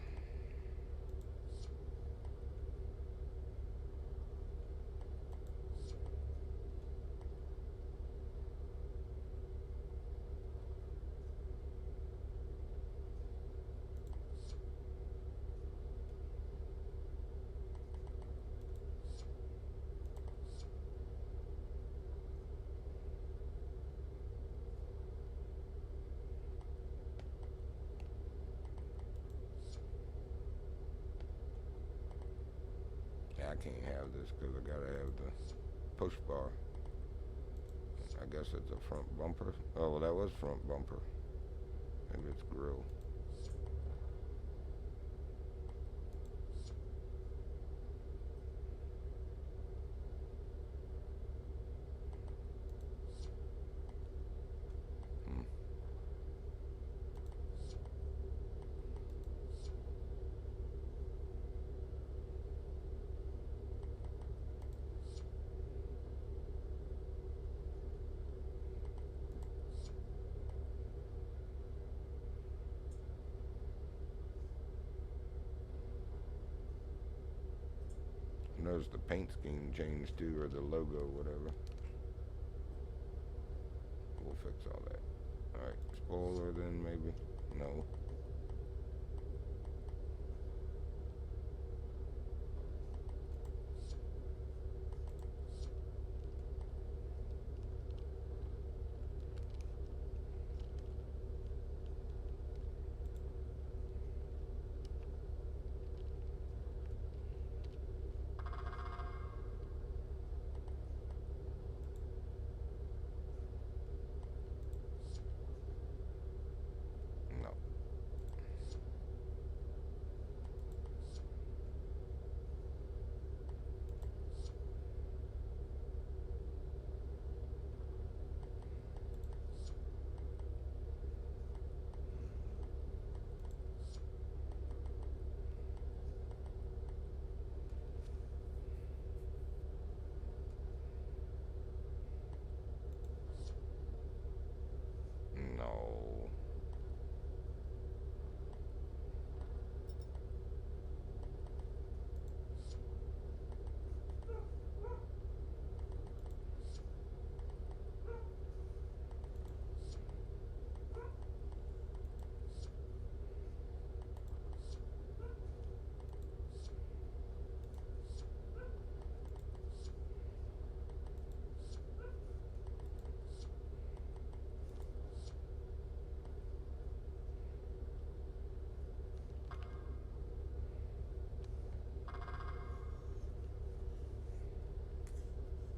I can't have this because I gotta have the push bar. I guess it's a front bumper. Oh, well, that was front bumper. Maybe it's grill. Notice the paint scheme changed too, or the logo, whatever. We'll fix all that. Alright, spoiler then maybe? No. No. No.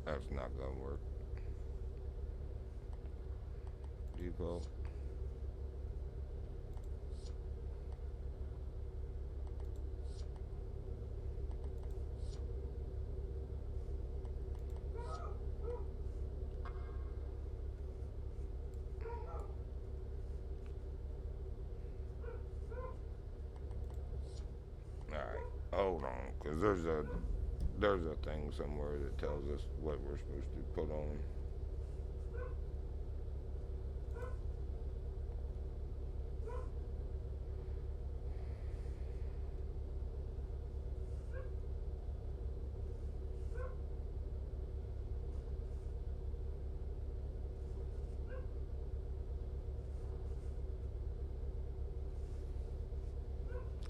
That's not gonna work. Default. Alright, hold on, because there's a thing somewhere that tells us what we're supposed to put on.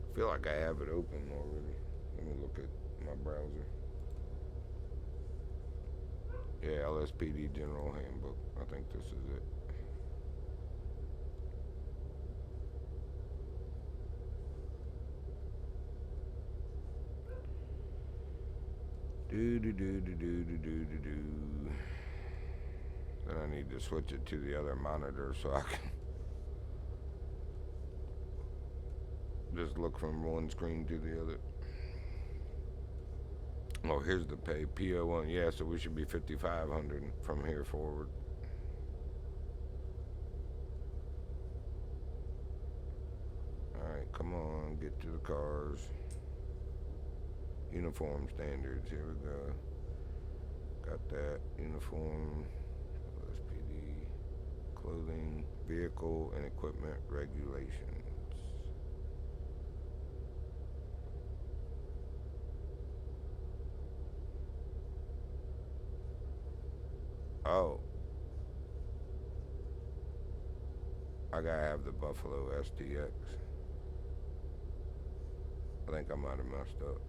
I feel like I have it open already. Let me look at my browser. Yeah, LSPD General Handbook. I think this is it. Do. Then I need to switch it to the other monitor so I can just look from one screen to the other. Oh, here's the pay. PO1. Yeah, so we should be 5,500 from here forward. Alright, come on. Get to the cars. Uniform standards. Here we go. Got that. Uniform. LSPD. Clothing. vehicle and equipment regulations. Oh. I gotta have the Buffalo STX. I think I might have messed up.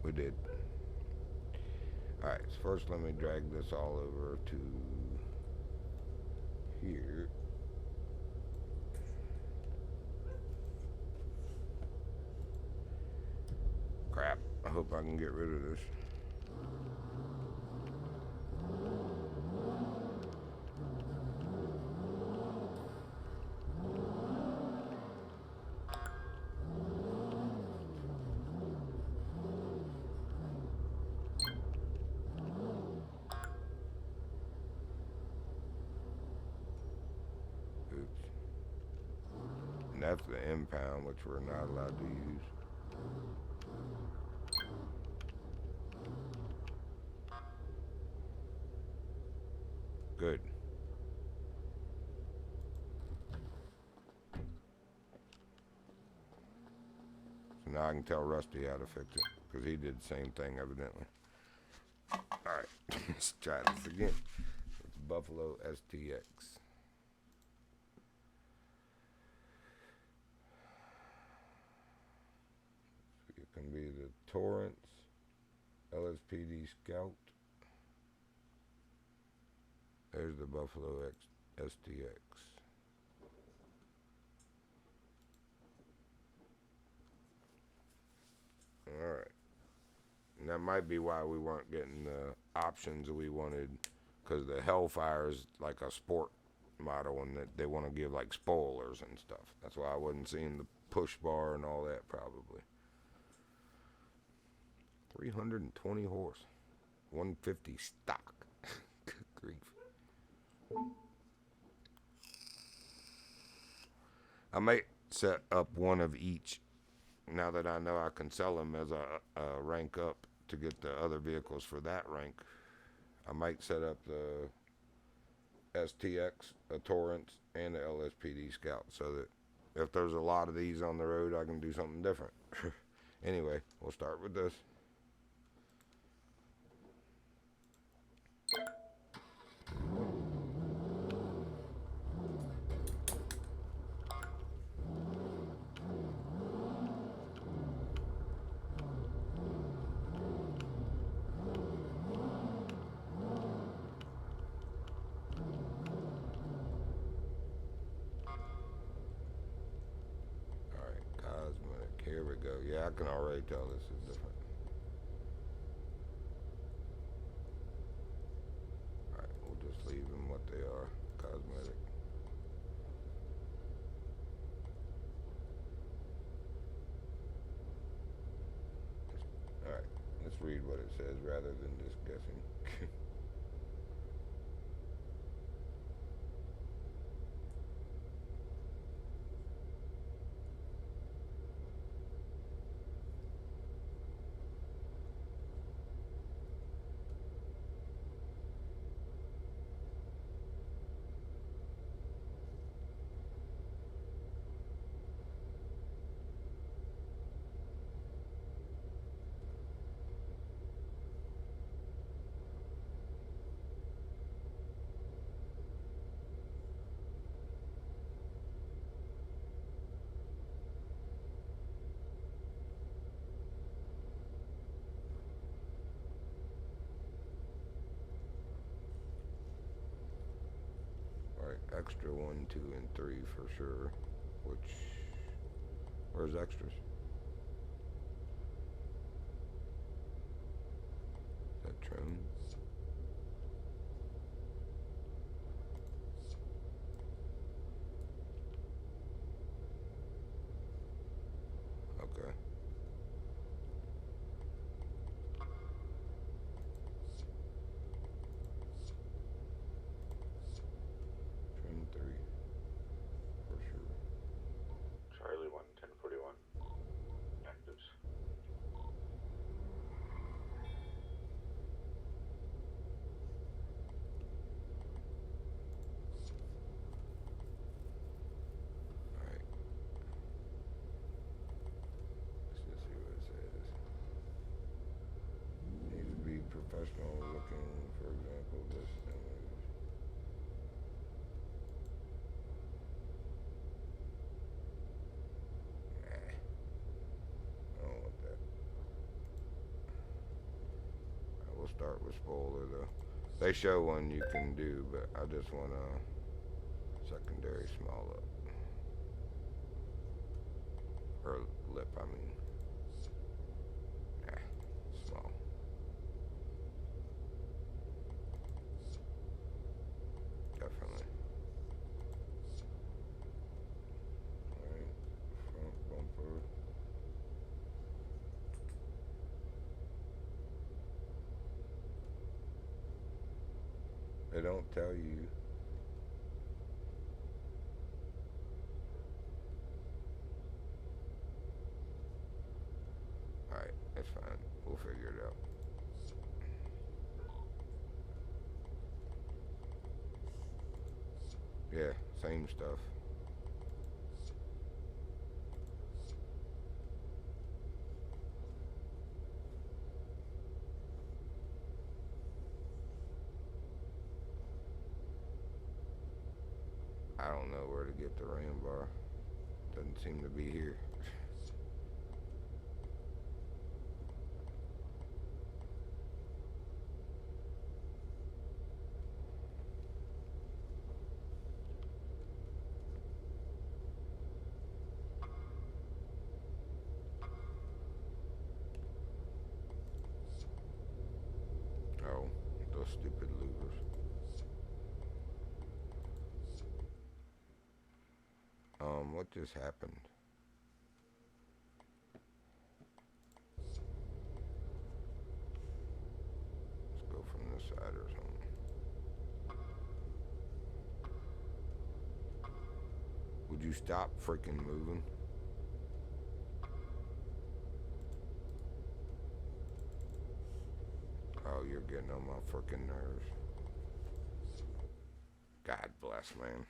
We did. Alright, so first let me drag this all over to here. Crap. I hope I can get rid of this. Oops. And that's the impound, which we're not allowed to use. Good. So now I can tell Rusty how to fix it, because he did the same thing evidently. Alright, let's try this again. It's Buffalo STX. It can be the Torrance, LSPD Scout. There's the Buffalo STX. Alright. And that might be why we weren't getting the options we wanted, because the Hellfire is like a sport model and that they want to give like spoilers and stuff. That's why I wasn't seeing the push bar and all that probably. 320 horse. 150 stock. Good grief. I might set up one of each now that I know I can sell them as a rank up to get the other vehicles for that rank. I might set up the STX, a Torrance, and the LSPD Scout so that if there's a lot of these on the road, I can do something different. Anyway, we'll start with this. Here we go. Yeah, I can already tell this is different. Alright, we'll just leave them what they are. Cosmetic. Alright, let's read what it says rather than just guessing. Extra 1, 2, and 3 for sure. Which, where's extras? Is that trim? Okay. Trim 3 for sure. Charlie 1, 1041. Actives. professional looking, for example, this image. Nah, I don't want that. I will start with spoiler though. They show one you can do, but I just want a secondary small up. Or lip, I mean. Nah, small. Definitely. Alright, front bumper. They don't tell you. Alright, that's fine. We'll figure it out. Yeah, same stuff. I don't know where to get the RAM bar. Doesn't seem to be here. Oh, those stupid louvers. What just happened? Let's go from this side or something. Would you stop freaking moving? Oh, you're getting on my freaking nerves. God bless, man.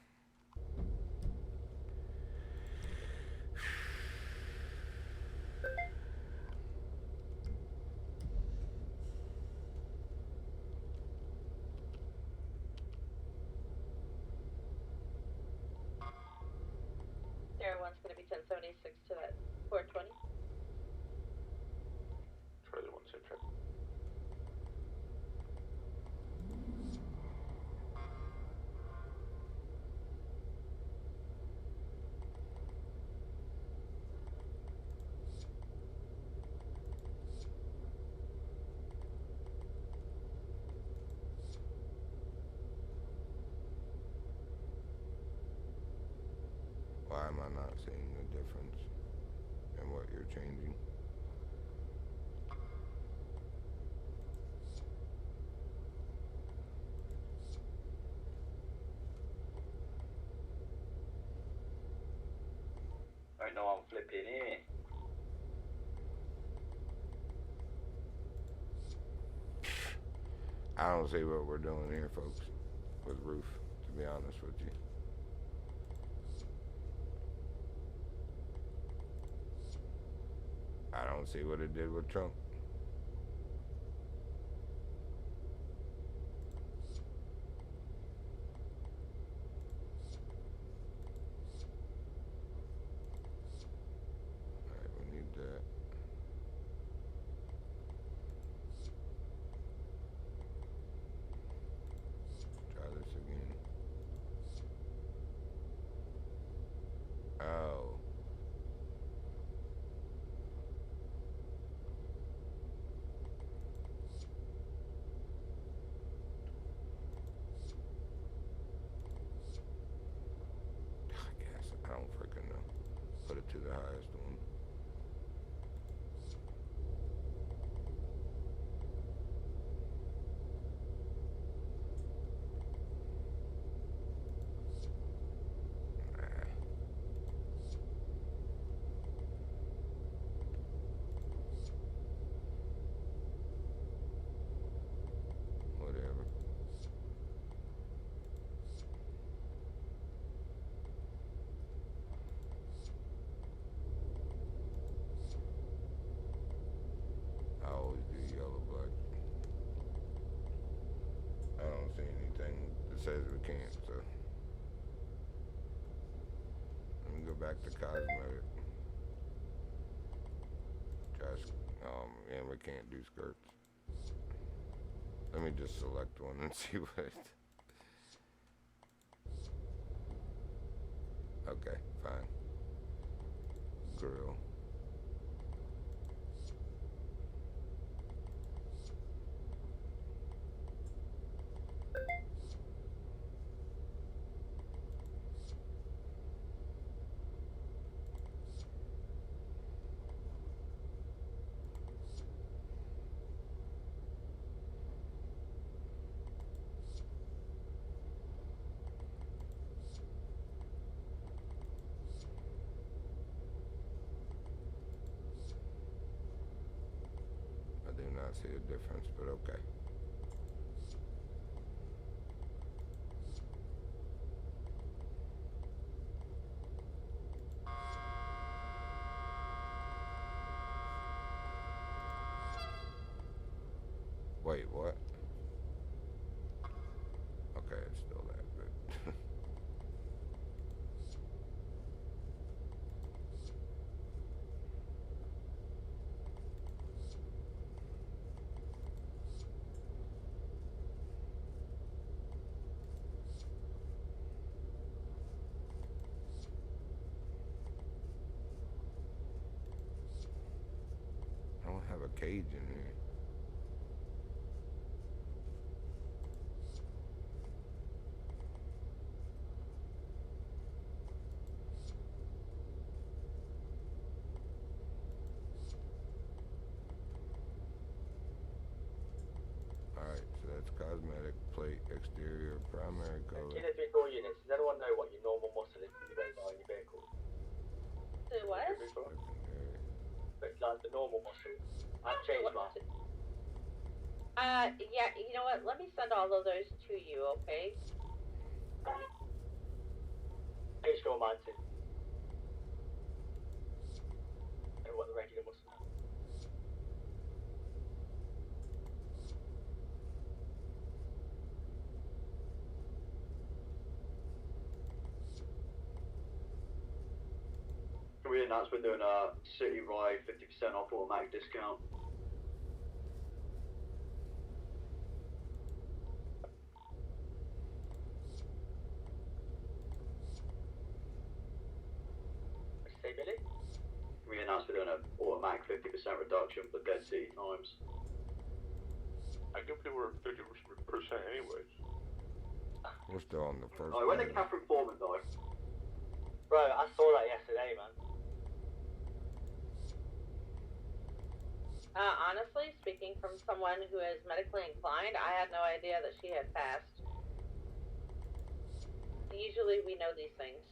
One's going to be 1076 to that 420. Charlie 1, same check. Why am I not seeing the difference in what you're changing? I know I'm flipping here. I don't see what we're doing here, folks, with roof, to be honest with you. I don't see what it did with Trump. Alright, we need that. Try this again. Oh. I guess. I don't freaking know. Put it to the highest one. Nah. Whatever. says we can't, so. Let me go back to cosmetic. And we can't do skirts. Let me just select one and see what it... Okay, fine. Grill. I do not see a difference, but okay. Wait, what? Okay, it's still that good. I don't have a cage in here. Alright, so that's cosmetic, plate, exterior, primary color. In the vehicle units, does anyone know what your normal muscle is for your radar in your vehicle? The what? Secondary. But like the normal muscle. I've changed mine. Yeah, you know what? Let me send all of those to you, okay? Changed all mine too. And what the regular muscle is. Can we announce we're doing a city ride 50% off automatic discount? Say Billy? We announced we're doing an automatic 50% reduction for dead city times. I give people 50% anyways. We're still on the first Oh, when did page. Catherine Foreman die? Bro, I saw that yesterday, man. Honestly, speaking from someone who is medically inclined, I had no idea that she had passed. Usually we know these things.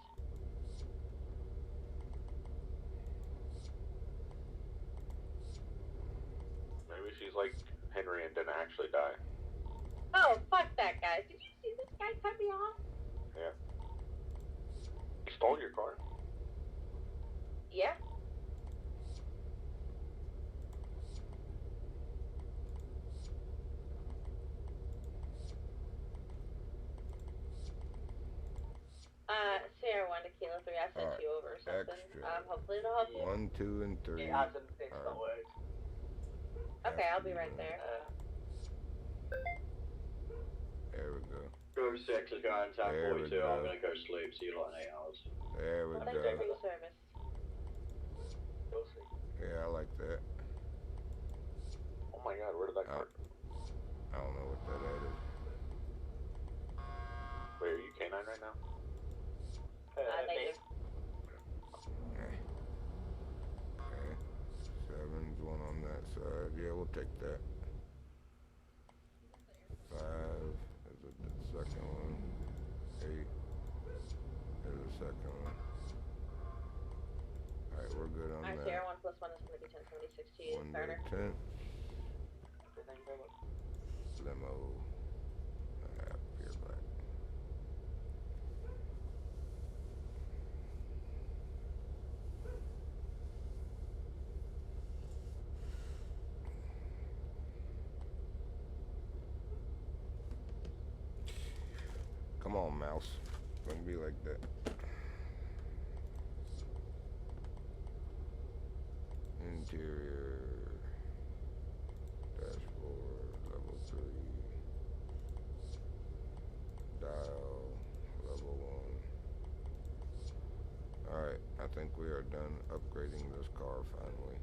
Maybe she's like Henry and didn't actually die. Oh, fuck that guy. Did you see this guy cut me off? Yeah. He stole your car? Yeah. Sierra 1 to Kilo 3, I sent Alright, you over something. extra. Hopefully it'll help you. 1, 2, and 3. It hasn't, it's Alright. not worked. Okay, I'll be FTS3. right there. There we go. Go 6 is going to There we 42. I'm go. gonna go sleep. See you like in 8 hours. There we Thank you for go. your service. You'll see. Yeah, I like that. Oh my god, where did that car go? I don't know what that is. Wait, are you K9 right now? Negative. Okay. Okay. 7's one on that side. Yeah, we'll take that. 5 is the second one. 8 is the second one. Alright, we're good on Alright, that. Sierra 1 plus 1 is going to be 1076 to you, 1 starter. to 10. Thank you very much. Limo. Pure black. like that. Interior dashboard level 3. Dial level 1. Alright, I think we are done upgrading this car finally.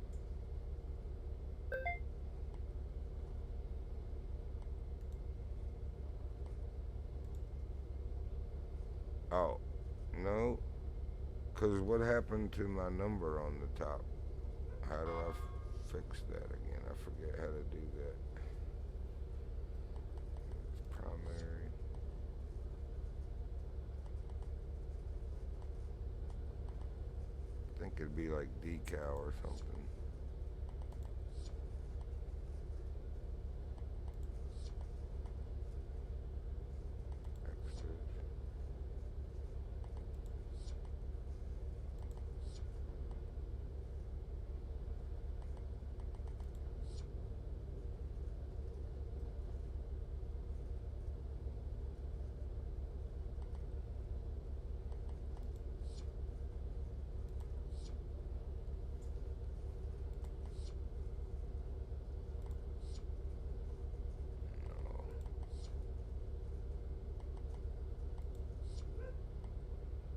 Oh, no, because what happened to my number on the top? How do I fix that again? I forget how to do that. It's primary. I think it'd be like decal or something. Exit.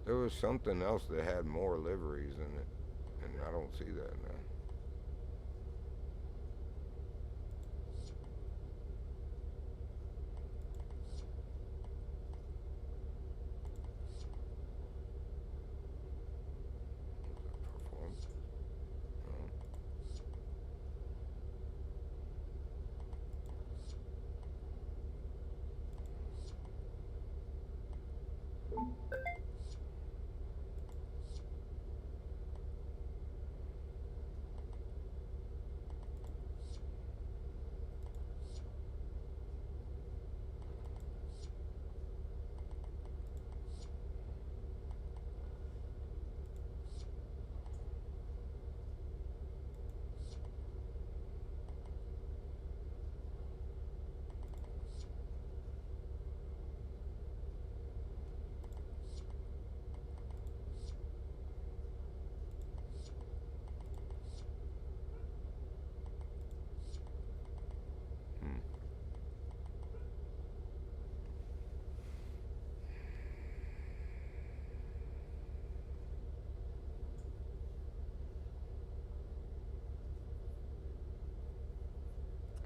There was something else that had more liveries in it, and I don't see that now. Performance? No.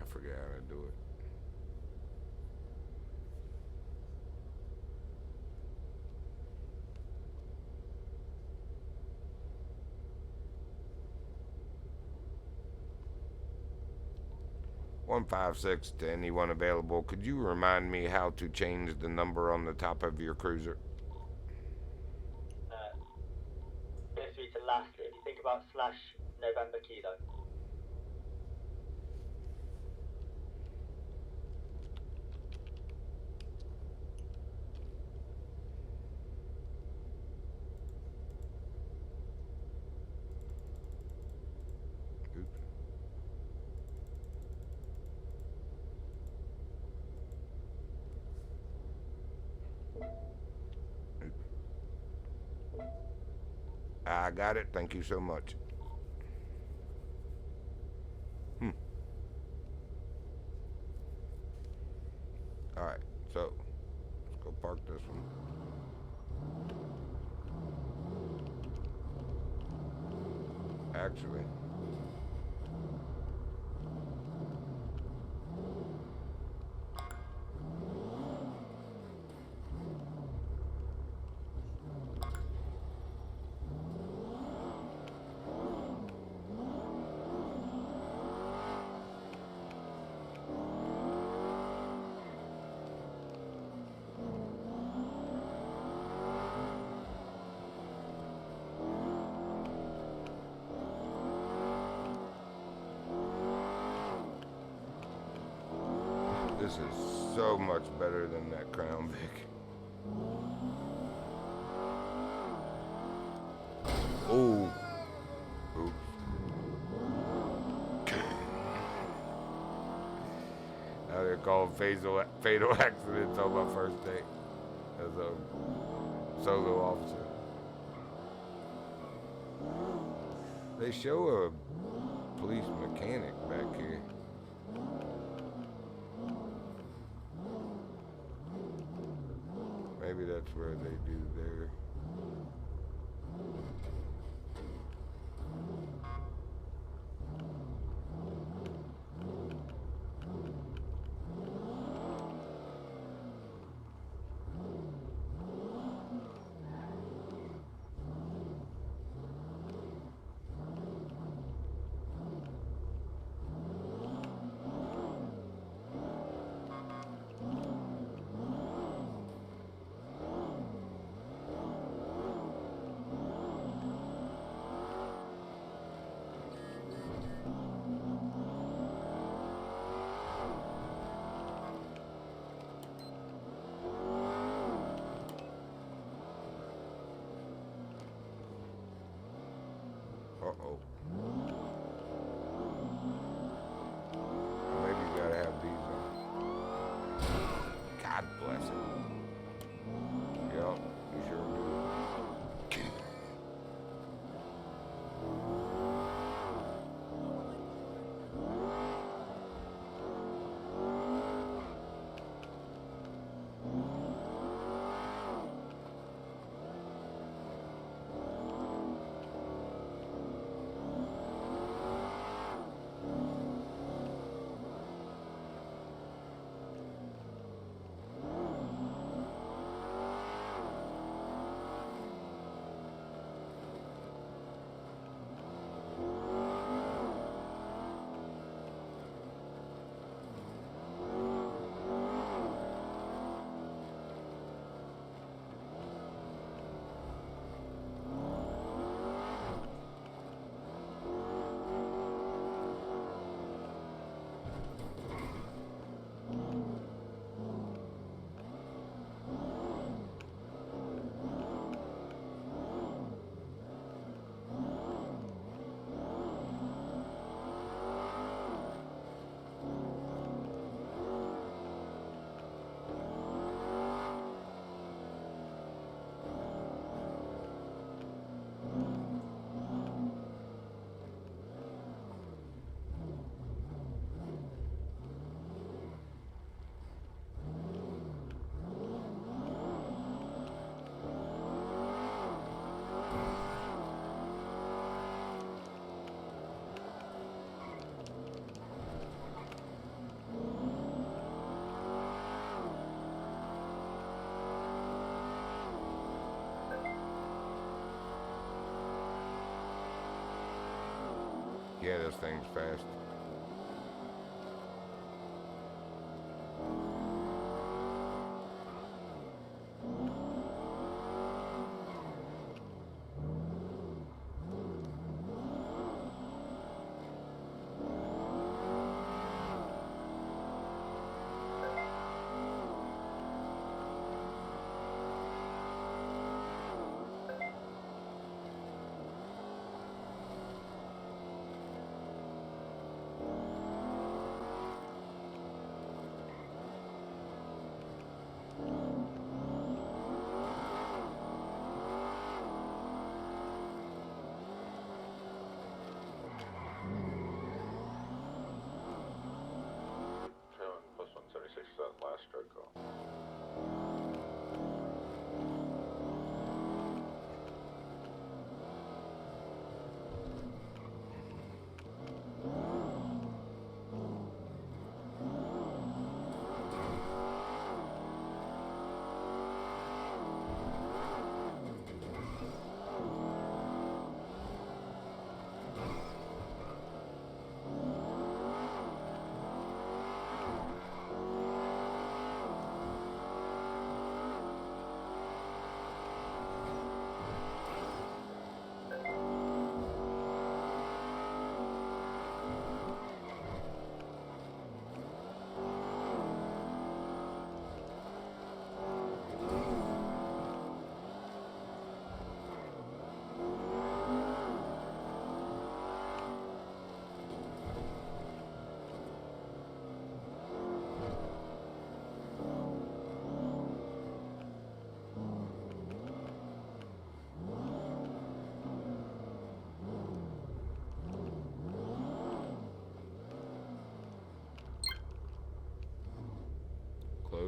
I forget how to do it. $156 to anyone available. Could you remind me how to change the number on the top of your cruiser? Basically to last, if you think about slash November kilo. Oops. I got it. Thank you so much. Alright, so let's go park this one. Actually, this is so much better than that Crown Vic. Oh. Oops. Now they're called fatal accidents on my first day. As solo officer. They show a police mechanic back here. Maybe that's where they do their. Uh-oh. Maybe you gotta have these on. God bless it. Yep, you sure do. Yeah, this thing's fast.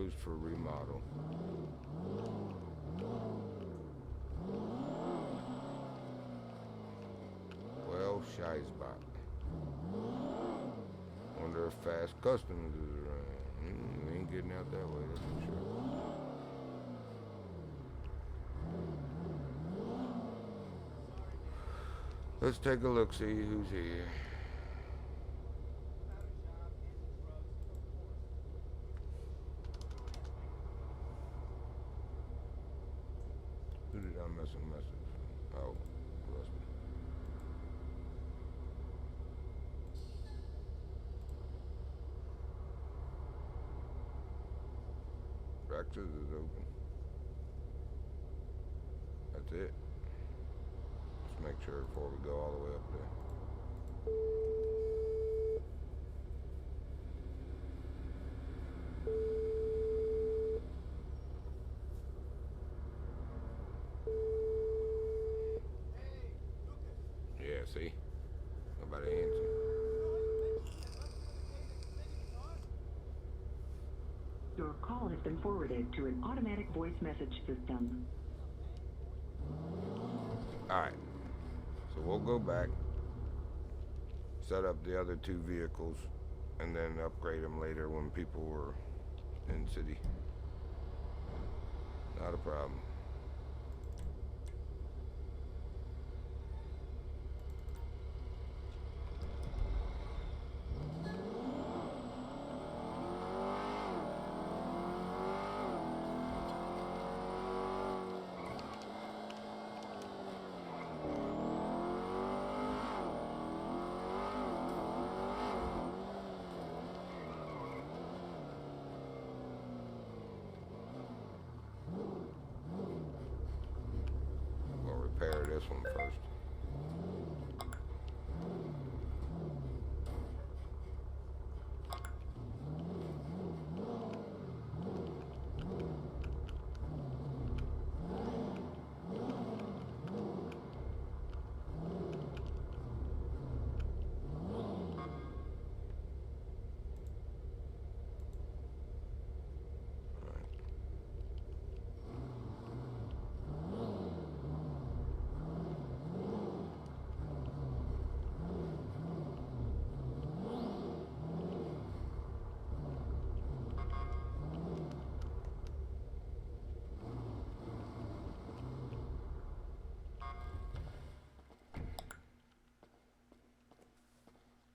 closed for remodel. Well, Scheisbach. Wonder if Fast Customs is around. We ain't getting out that way, that's for sure. Let's take a look, see who's here. Who did I miss a message from? Oh, Rusty. Breakfast is open. That's it. Just make sure before we go all the way up there. Yeah, see? Nobody answering. Your call has been forwarded to an automatic voice message system. Alright. So we'll go back, set up the other two vehicles, and then upgrade them later when people were in city. Not a problem. We'll repair this one first.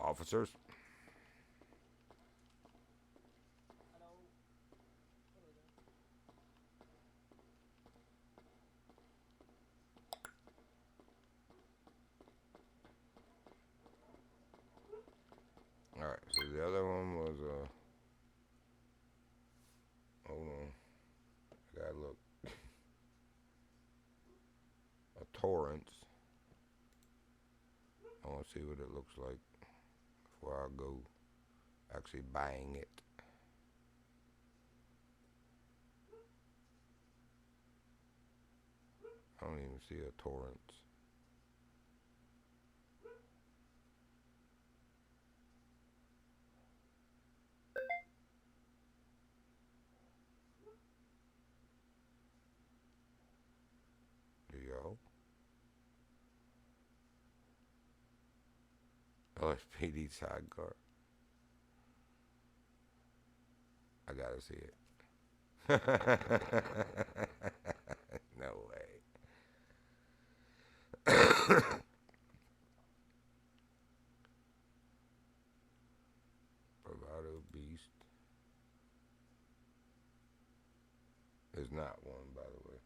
Officers. Alright, so the other one was, hold on. I gotta look. A Torrance. I wanna see what it looks like before I go actually buying it. I don't even see a Torrance. Do y'all? LSPD sidecar. I gotta see it. No way. Bravado Beast. There's not one, by the way.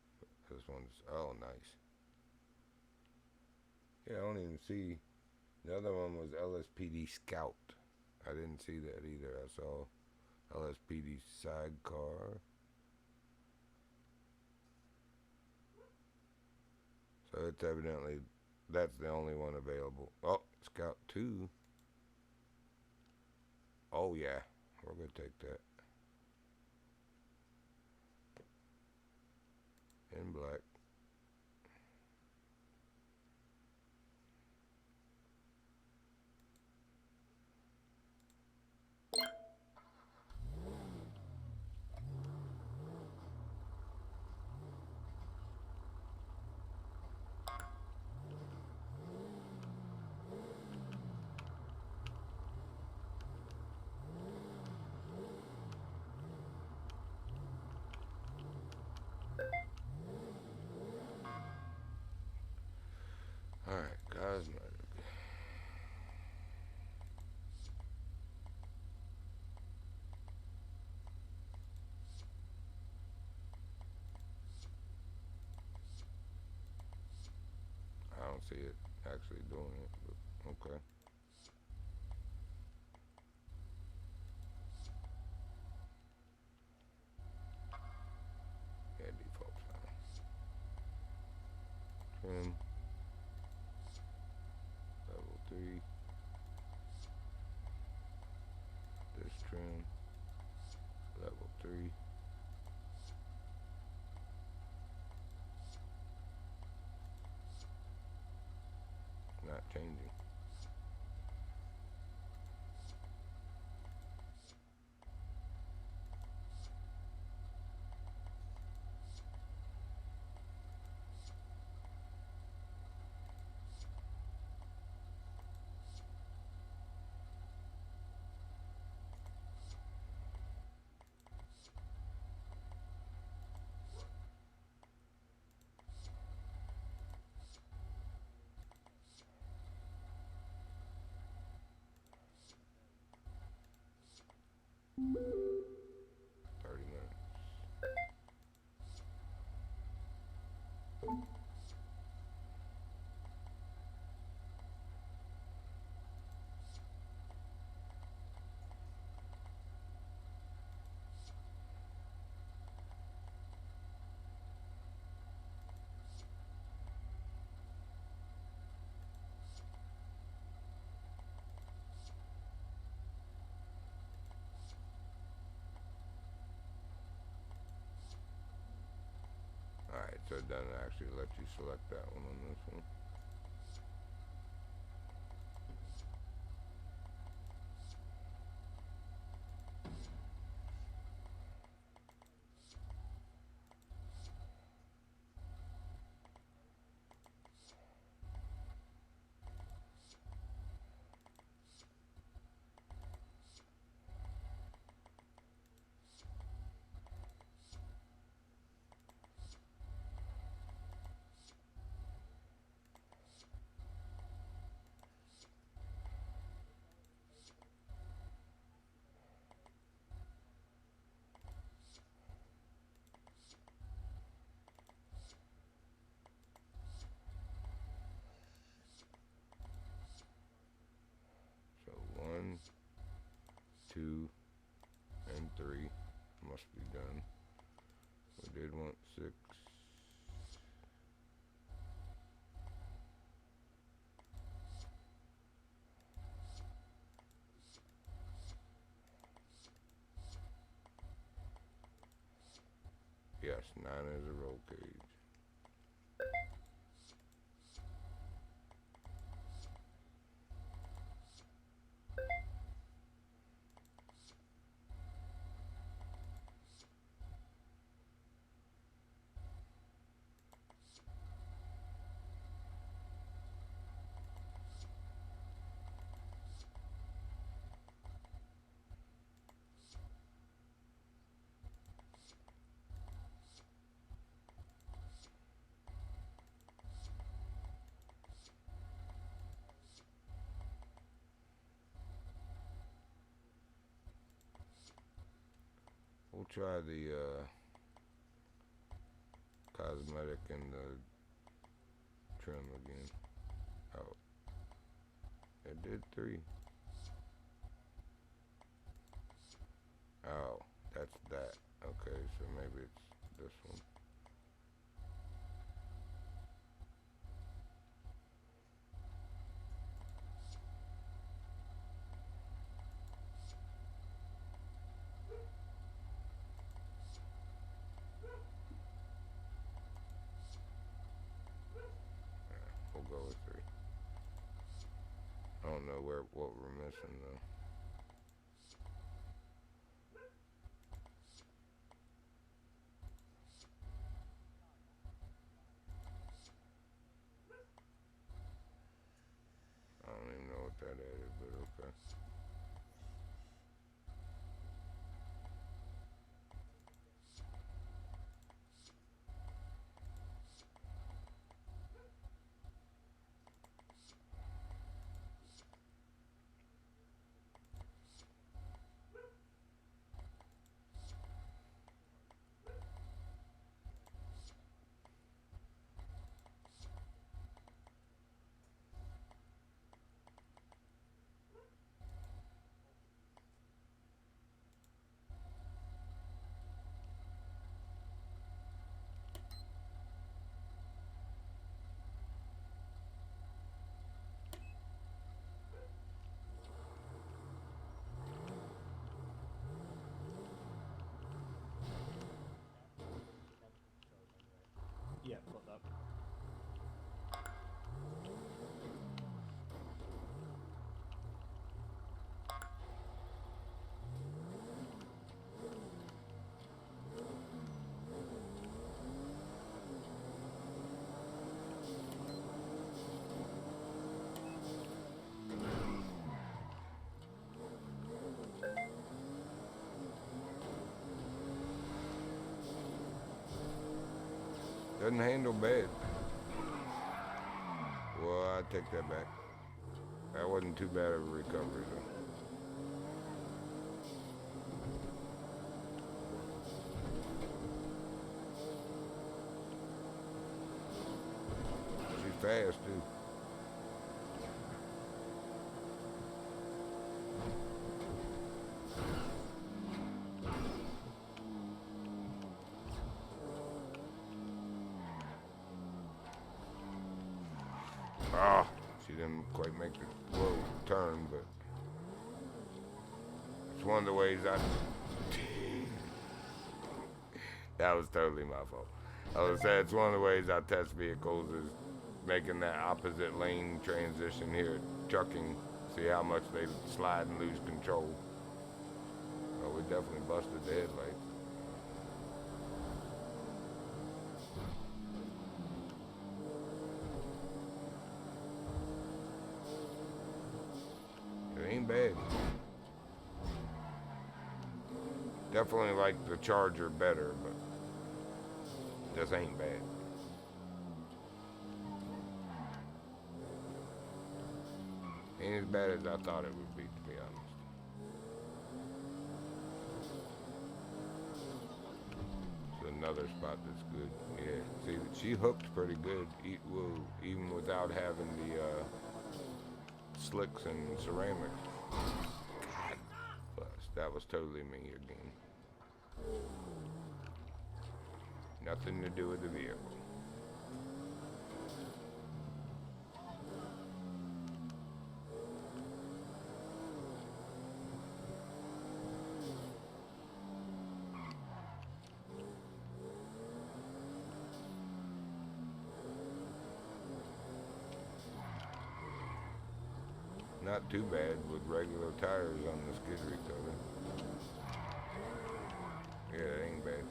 This one's, oh, nice. Yeah, I don't even see. The other one was LSPD Scout. I didn't see that either. I saw LSPD Sidecar. So it's evidently, that's the only one available. Oh, Scout 2. Oh yeah, we're gonna take that. In black. see it actually doing it, but okay. Yeah, default sound. Trim. Level 3. This trim. Level 3. It's not changing. Alright, so it doesn't actually let you select that one on this one. So 1, 2, and 3 must be done. We did want 6. Yes, 9 is a roll cage. We'll try the cosmetic and the trim again. Oh, it did 3. Oh, that's that. Okay, so maybe it's this one. We'll go with 3. I don't know what we're missing though. I don't even know what that added, but okay. Doesn't handle bad. Well, I take that back. That wasn't too bad of a recovery, though. She's fast, too. Ah, she didn't quite make the low turn, but it's one of the ways I... That was totally my fault. I was saying it's one of the ways I test vehicles is making that opposite lane transition here, trucking, see how much they slide and lose control. Oh, we definitely busted the headlights. It ain't bad. Definitely like the Charger better, but this ain't bad. Ain't as bad as I thought it would be, to be honest. It's another spot that's good. Yeah, see, she hooked pretty good, even without having the slicks and ceramics. God bless, that was totally me again. Nothing to do with the vehicle. Not too bad with regular tires on the skid recover. Yeah, it ain't bad.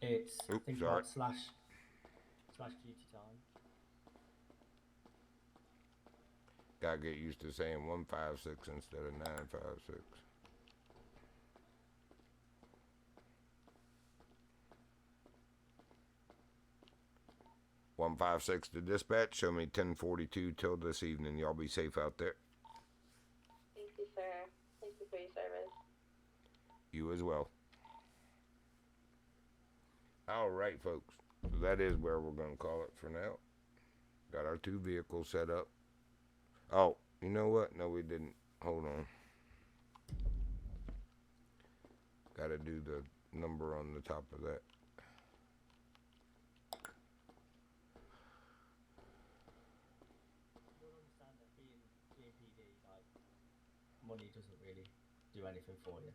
It's Oops, think sorry. about slash duty time. Gotta get used to saying 156 instead of 956. "156 to dispatch. Show me 1042 till this evening. Y'all be safe out there." Thank you, sir. Thank you for your service. You as well. All right, folks. That is where we're going to call it for now. Got our two vehicles set up. Oh, you know what? No, we didn't. Hold on. Got to do the number on the top of that. You'll understand that being GPD, like, money doesn't really do anything for you.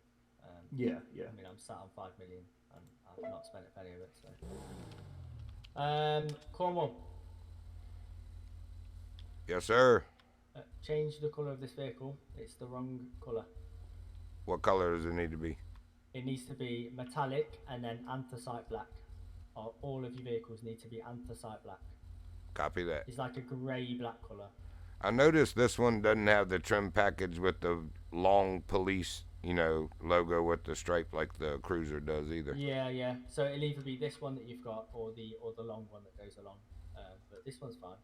Yeah. I mean, I'm sat on 5 million and I've not spent a penny of it, so. Cornwall, Yes, sir. change the colour of this vehicle. It's the wrong colour. What color does it need to be? It needs to be metallic and then anthracite black. All of your vehicles need to be anthracite black. Copy that. It's like a grey black colour. I noticed this one doesn't have the trim package with the long police, logo with the stripe like the Cruiser does either. Yeah. So it'll either be this one that you've got or the long one that goes along. But this one's fine.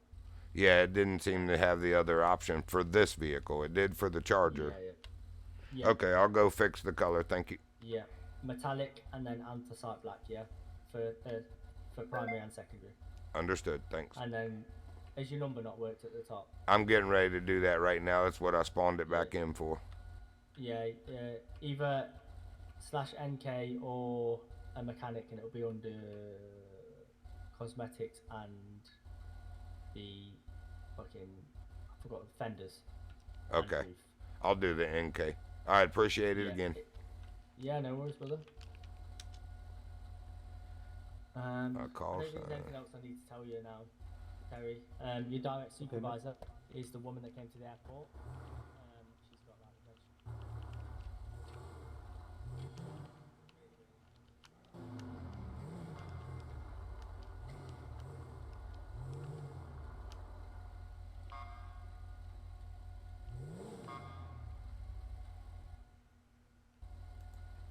Yeah, it didn't seem to have the other option for this vehicle. It did for the Charger. Yeah. Okay, I'll go fix the color. Thank you. Yeah, metallic and then anthracite black. Yeah, for primary and secondary. Understood. Thanks. And then, has your number not worked at the top? I'm getting ready to do that right now. That's what I spawned it back in for. Yeah, either /NK or a mechanic, and it'll be under cosmetics and the fucking, I forgot, fenders. and Okay. roof. I'll do the NK. All right, appreciate it again. Yeah, no worries, brother. I call don't think sign. there's anything else I need to tell you now. Terry. Your direct supervisor is the woman that came to the airport. She's got that reg.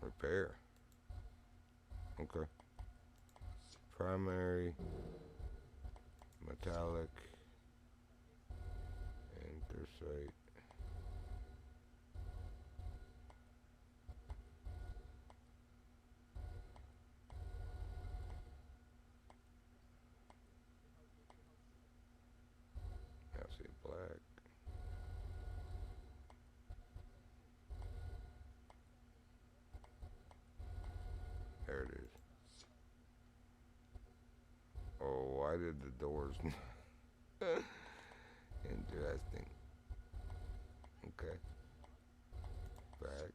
Repair. Okay. Primary, metallic, anthracite. I see black. There it is. Oh, why did the doors? Interesting. Okay. Back.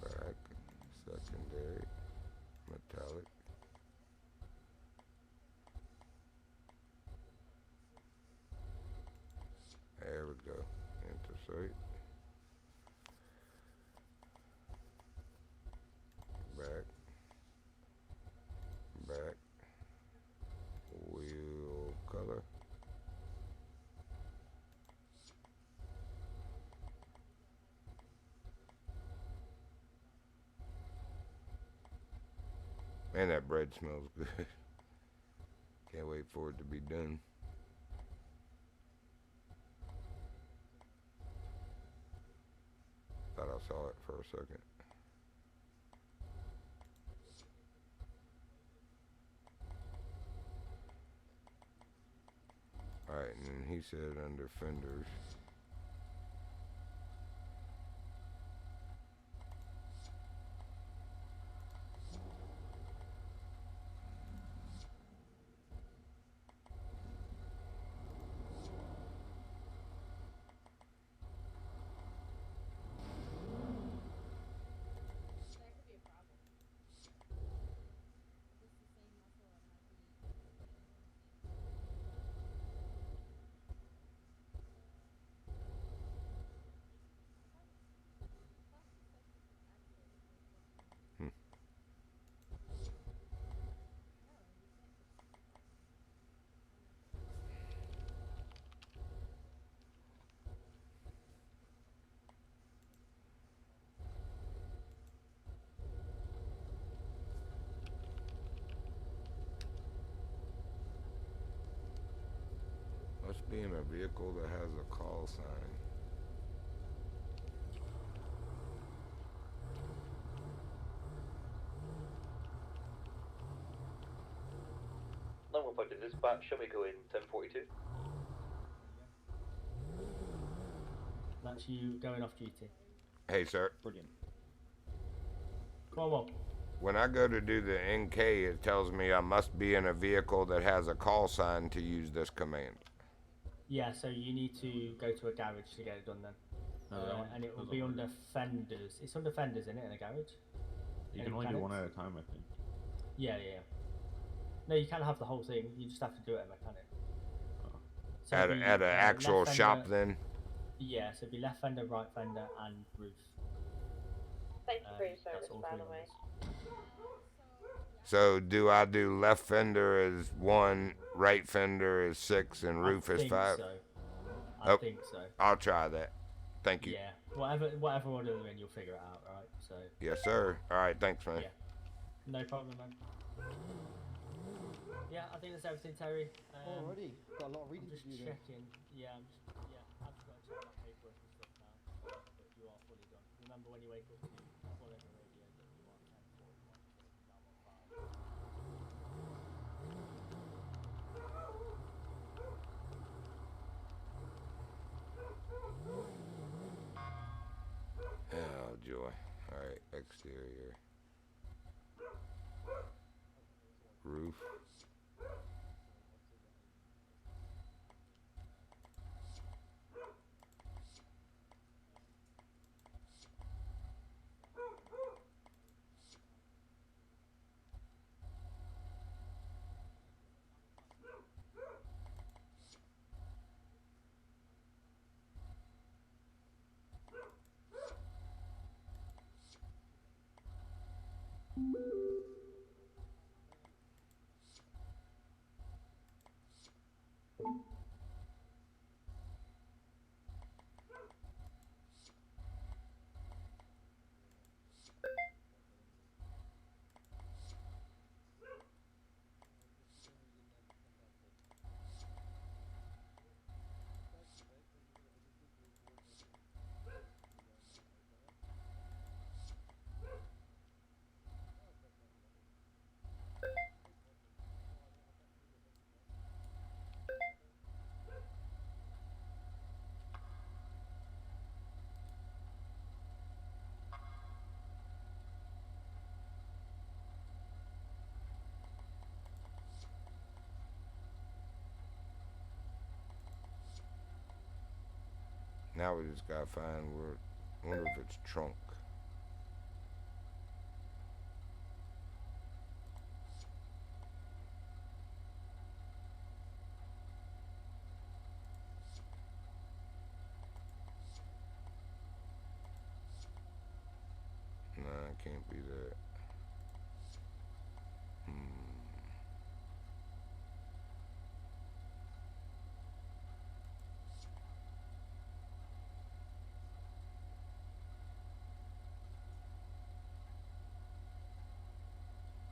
Back. Secondary. Metallic. There we go. Anthracite. Back. Back. Wheel color. Man, that bread smells good. Can't wait for it to be done. Thought I saw it for a second. Alright, and then he said under fenders. That could be a problem. It's the same muscle, it might be. Hmm. Must be in a vehicle that has a call sign. No one to dispatch. Show me go in 1042. That's you going off duty. Hey, sir. Brilliant. Come on. When I go to do the NK, it tells me I must be in a vehicle that has a call sign to use this command. Yeah, so you need to go to a garage to get it done then. No, that one And it will goes be on under fenders. It's under fenders, isn't it, in a garage? You Any can only do one mechanics? at a time, I think. Yeah. No, you can't have the whole thing. You just have to do it at a mechanic. Oh. So At it'd be, an actual left shop, fender- then? Yeah, so it'd be left fender, right fender, and roof. Thank you for your That's service, all by three the way. numbers. So do I do left fender as 1, right fender as 6, and roof I as think 5? So. Oh. I think so. I'll try that. Thank you. Yeah, whatever order they're in, you'll figure it out, right? So. Yes, sir. All right, thanks, man. Yeah. No problem, man. Yeah, I think that's everything, Terry. Already got a lot of I'm reading to just do there. checking. I've just got to check that paperwork and stuff now. But you are fully done. Remember when you wake up to call over radio that you are 1041 Oh, joy. All right, exterior. Roof. Now we just gotta find where. Wonder if it's trunk. Nah, it can't be that.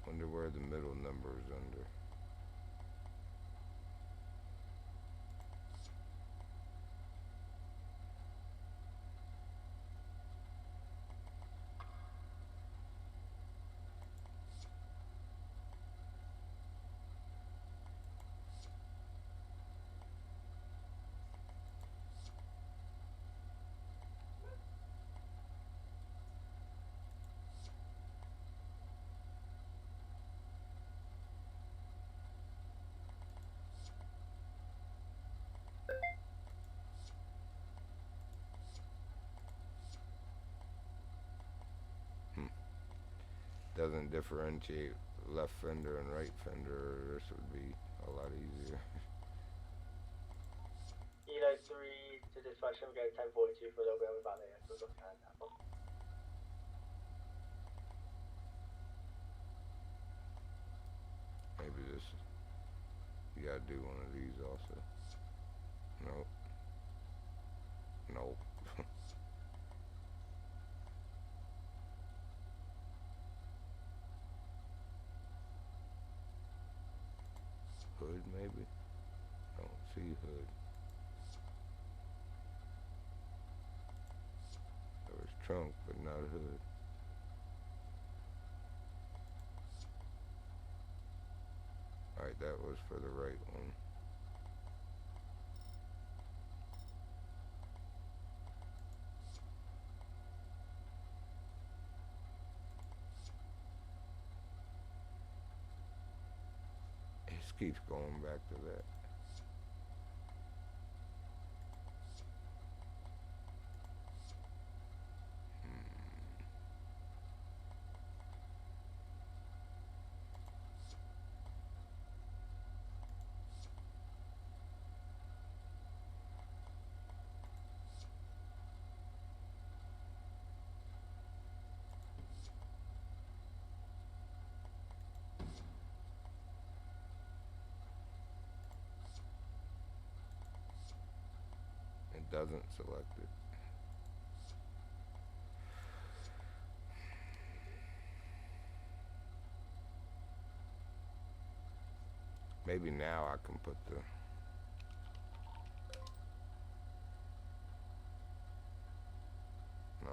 Wonder where the middle number is under. Doesn't differentiate left fender and right fender. This would be a lot easier. Kilo 3 to dispatch and go 1042 for a little bit of a back later. Good luck behind that one. Maybe this. You gotta do one of these also. Nope. Nope. Hood maybe? Don't see hood. There was trunk, but not hood. Alright, that was for the right one. It just keeps going back to that. It doesn't select it. Maybe now I can put the. No.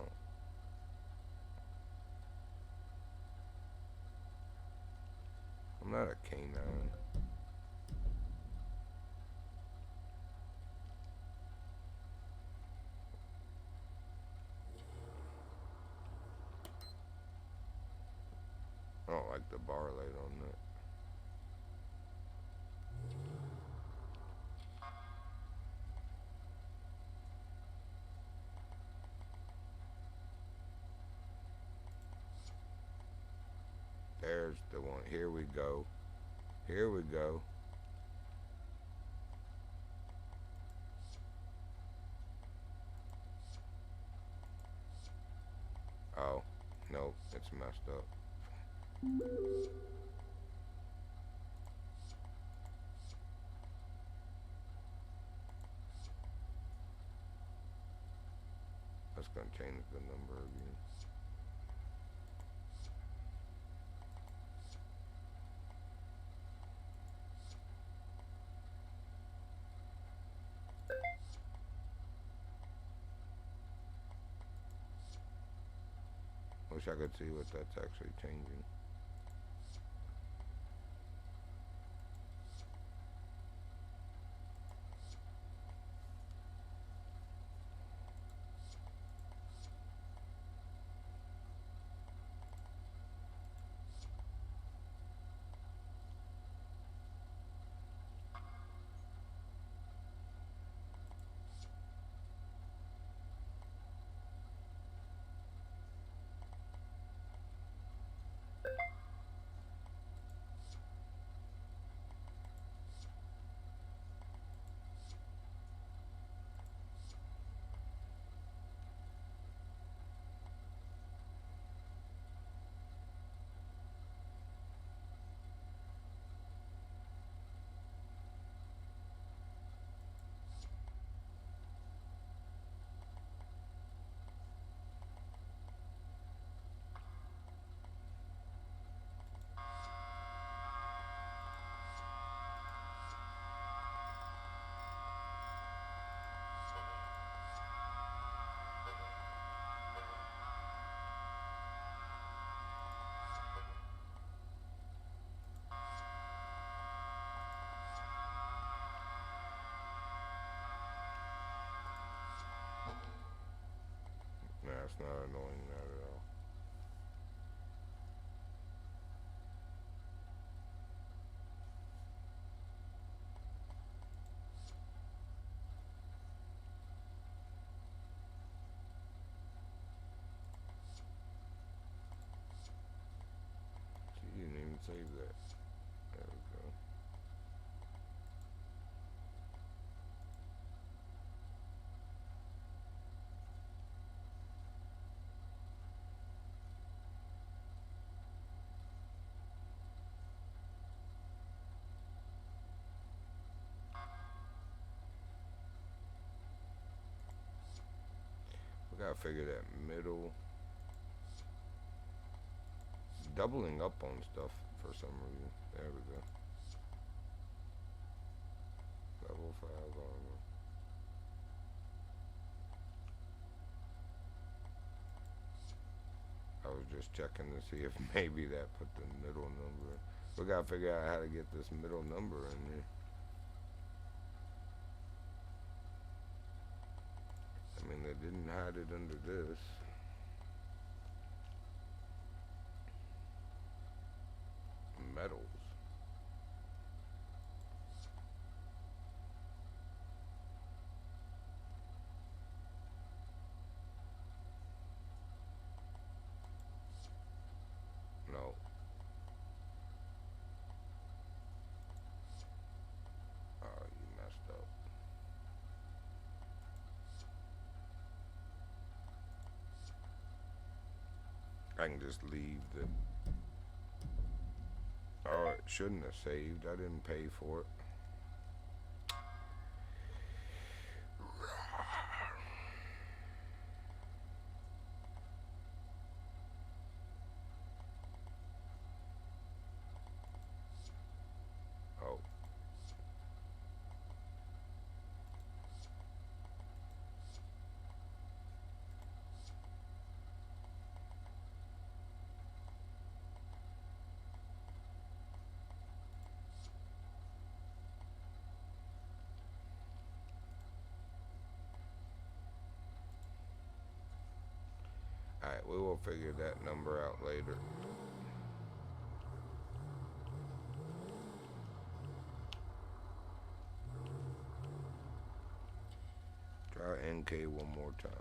I'm not a canine. I don't like the bar light on that. There's the one. Here we go. Here we go. Oh, no, it's messed up. That's gonna change the number again. Wish I could see what that's actually changing. Nah, it's not annoying, not at all. See, you didn't even save that. There we go. We gotta figure that middle. It's doubling up on stuff for some reason. There we go. Level 5 armor. I was just checking to see if maybe that put the middle number. We gotta figure out how to get this middle number in there. I mean, they didn't hide it under this. Metals. No. Oh, you messed up. I can just leave the... Oh, it shouldn't have saved. I didn't pay for it. Oh. Alright, we will figure that number out later. Try NK one more time.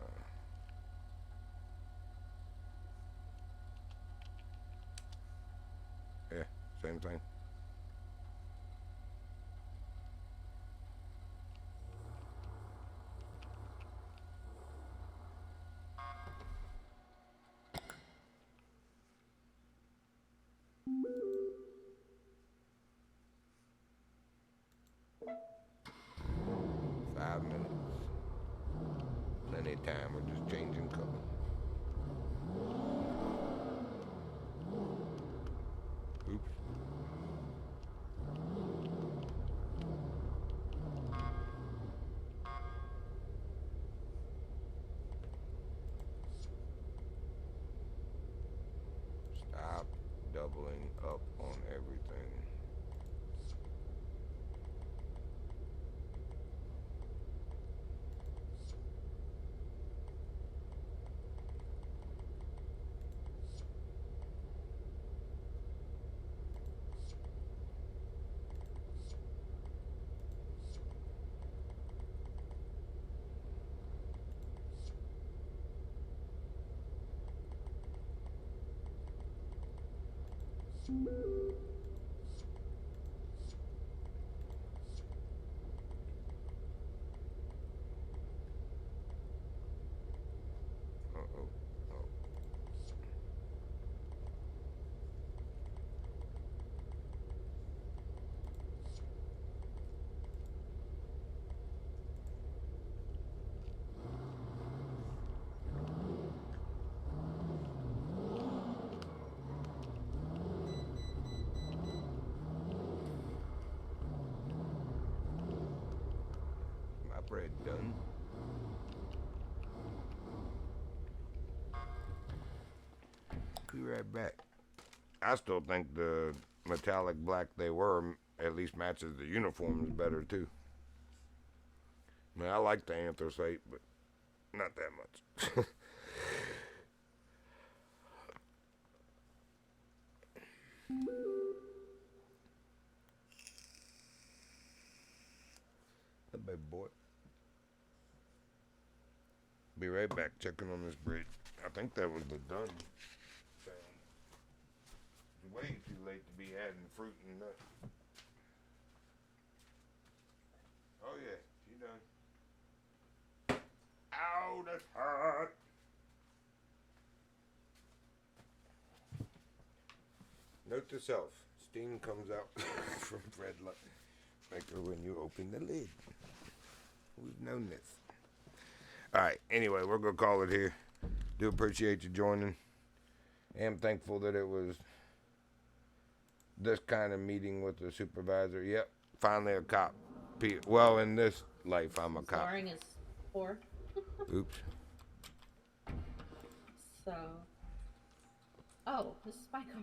Yeah, same thing. time. We're just changing color. Oops. Stop doubling up on everything. Uh-oh. Oh. My bread done. Be right back. I still think the metallic black they were at least matches the uniforms better too. I mean, I like the anthracite, but not that much. The baby boy. Be right back checking on this bread. I think that was the done sound. It's way too late to be adding fruit and nuts. Oh yeah, she done. Ow, that's hot. Note to self, steam comes out from bread maker when you open the lid. We've known this. Alright, anyway, we're going to call it here. Do appreciate you joining. Am thankful that it was this kind of meeting with the supervisor. Yep, finally a cop. Well, in this life, I'm a cop. Scoring is 4. Oops. So. Oh, this is my car.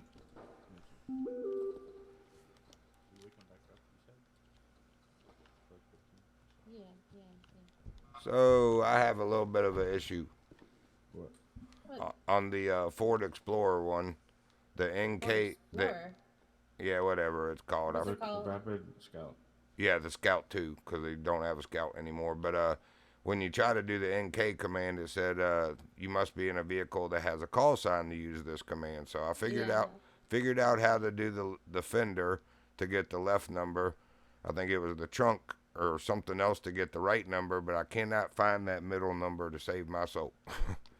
Yeah. So, I have a little bit of an issue. What? On the Ford Explorer one, the NK, Explorer. yeah, whatever it's called. What's it called? Rapid Scout. Yeah, the Scout 2, because they don't have a Scout anymore. But when you try to do the NK command, it said you must be in a vehicle that has a call sign to use this command. So I figured out how to do the fender to get the left number. I think it was the trunk or something else to get the right number, but I cannot find that middle number to save my soul.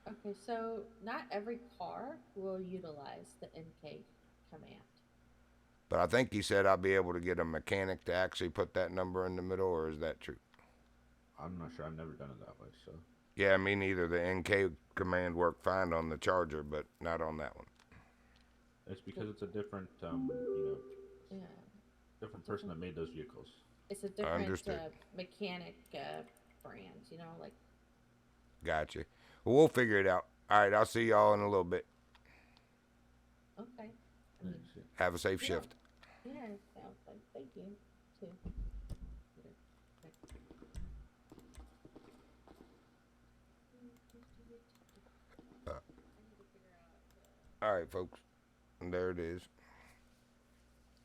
Okay, so not every car will utilize the NK command. But I think he said I'll be able to get a mechanic to actually put that number in the middle, or is that true? I'm not sure. I've never done it that way, so. Yeah, me neither. The NK command worked fine on the Charger, but not on that one. It's because it's a different, Yeah. different person that made those vehicles. It's a different Understood. mechanic brand, like. Gotcha. Well, we'll figure it out. All right, I'll see y'all in a little bit. Okay. I mean, Have a safe Yeah. shift. yeah, sounds like. Thank you, too. All right, folks. And there it is.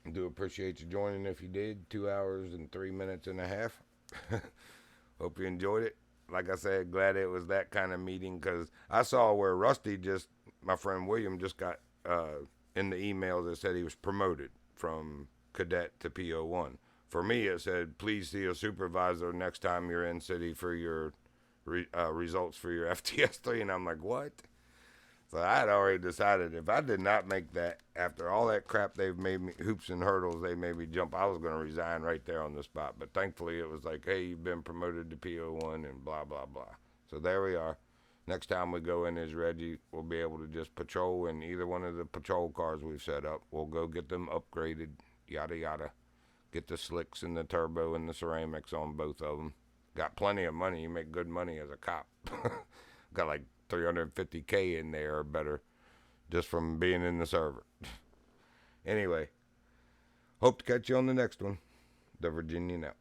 I do appreciate you joining if you did. 2 hours and 3 minutes and a half. Hope you enjoyed it. Like I said, glad it was that kind of meeting, because I saw where Rusty my friend William just got in the email that said he was promoted from cadet to PO1. For me, it said, please see a supervisor next time you're in city for your results for your FTS3. And I'm like, what? So I had already decided if I did not make that, after all that crap they've made me, hoops and hurdles they made me jump, I was going to resign right there on the spot. But thankfully it was like, hey, you've been promoted to PO1 and blah, blah, blah. So there we are. Next time we go in as Reggie, we'll be able to just patrol in either one of the patrol cars we've set up. We'll go get them upgraded, yada yada. Get the slicks and the turbo and the ceramics on both of them. Got plenty of money. You make good money as a cop. Got like 350K in there or better just from being in the server. Anyway, hope to catch you on the next one. The Virginian out.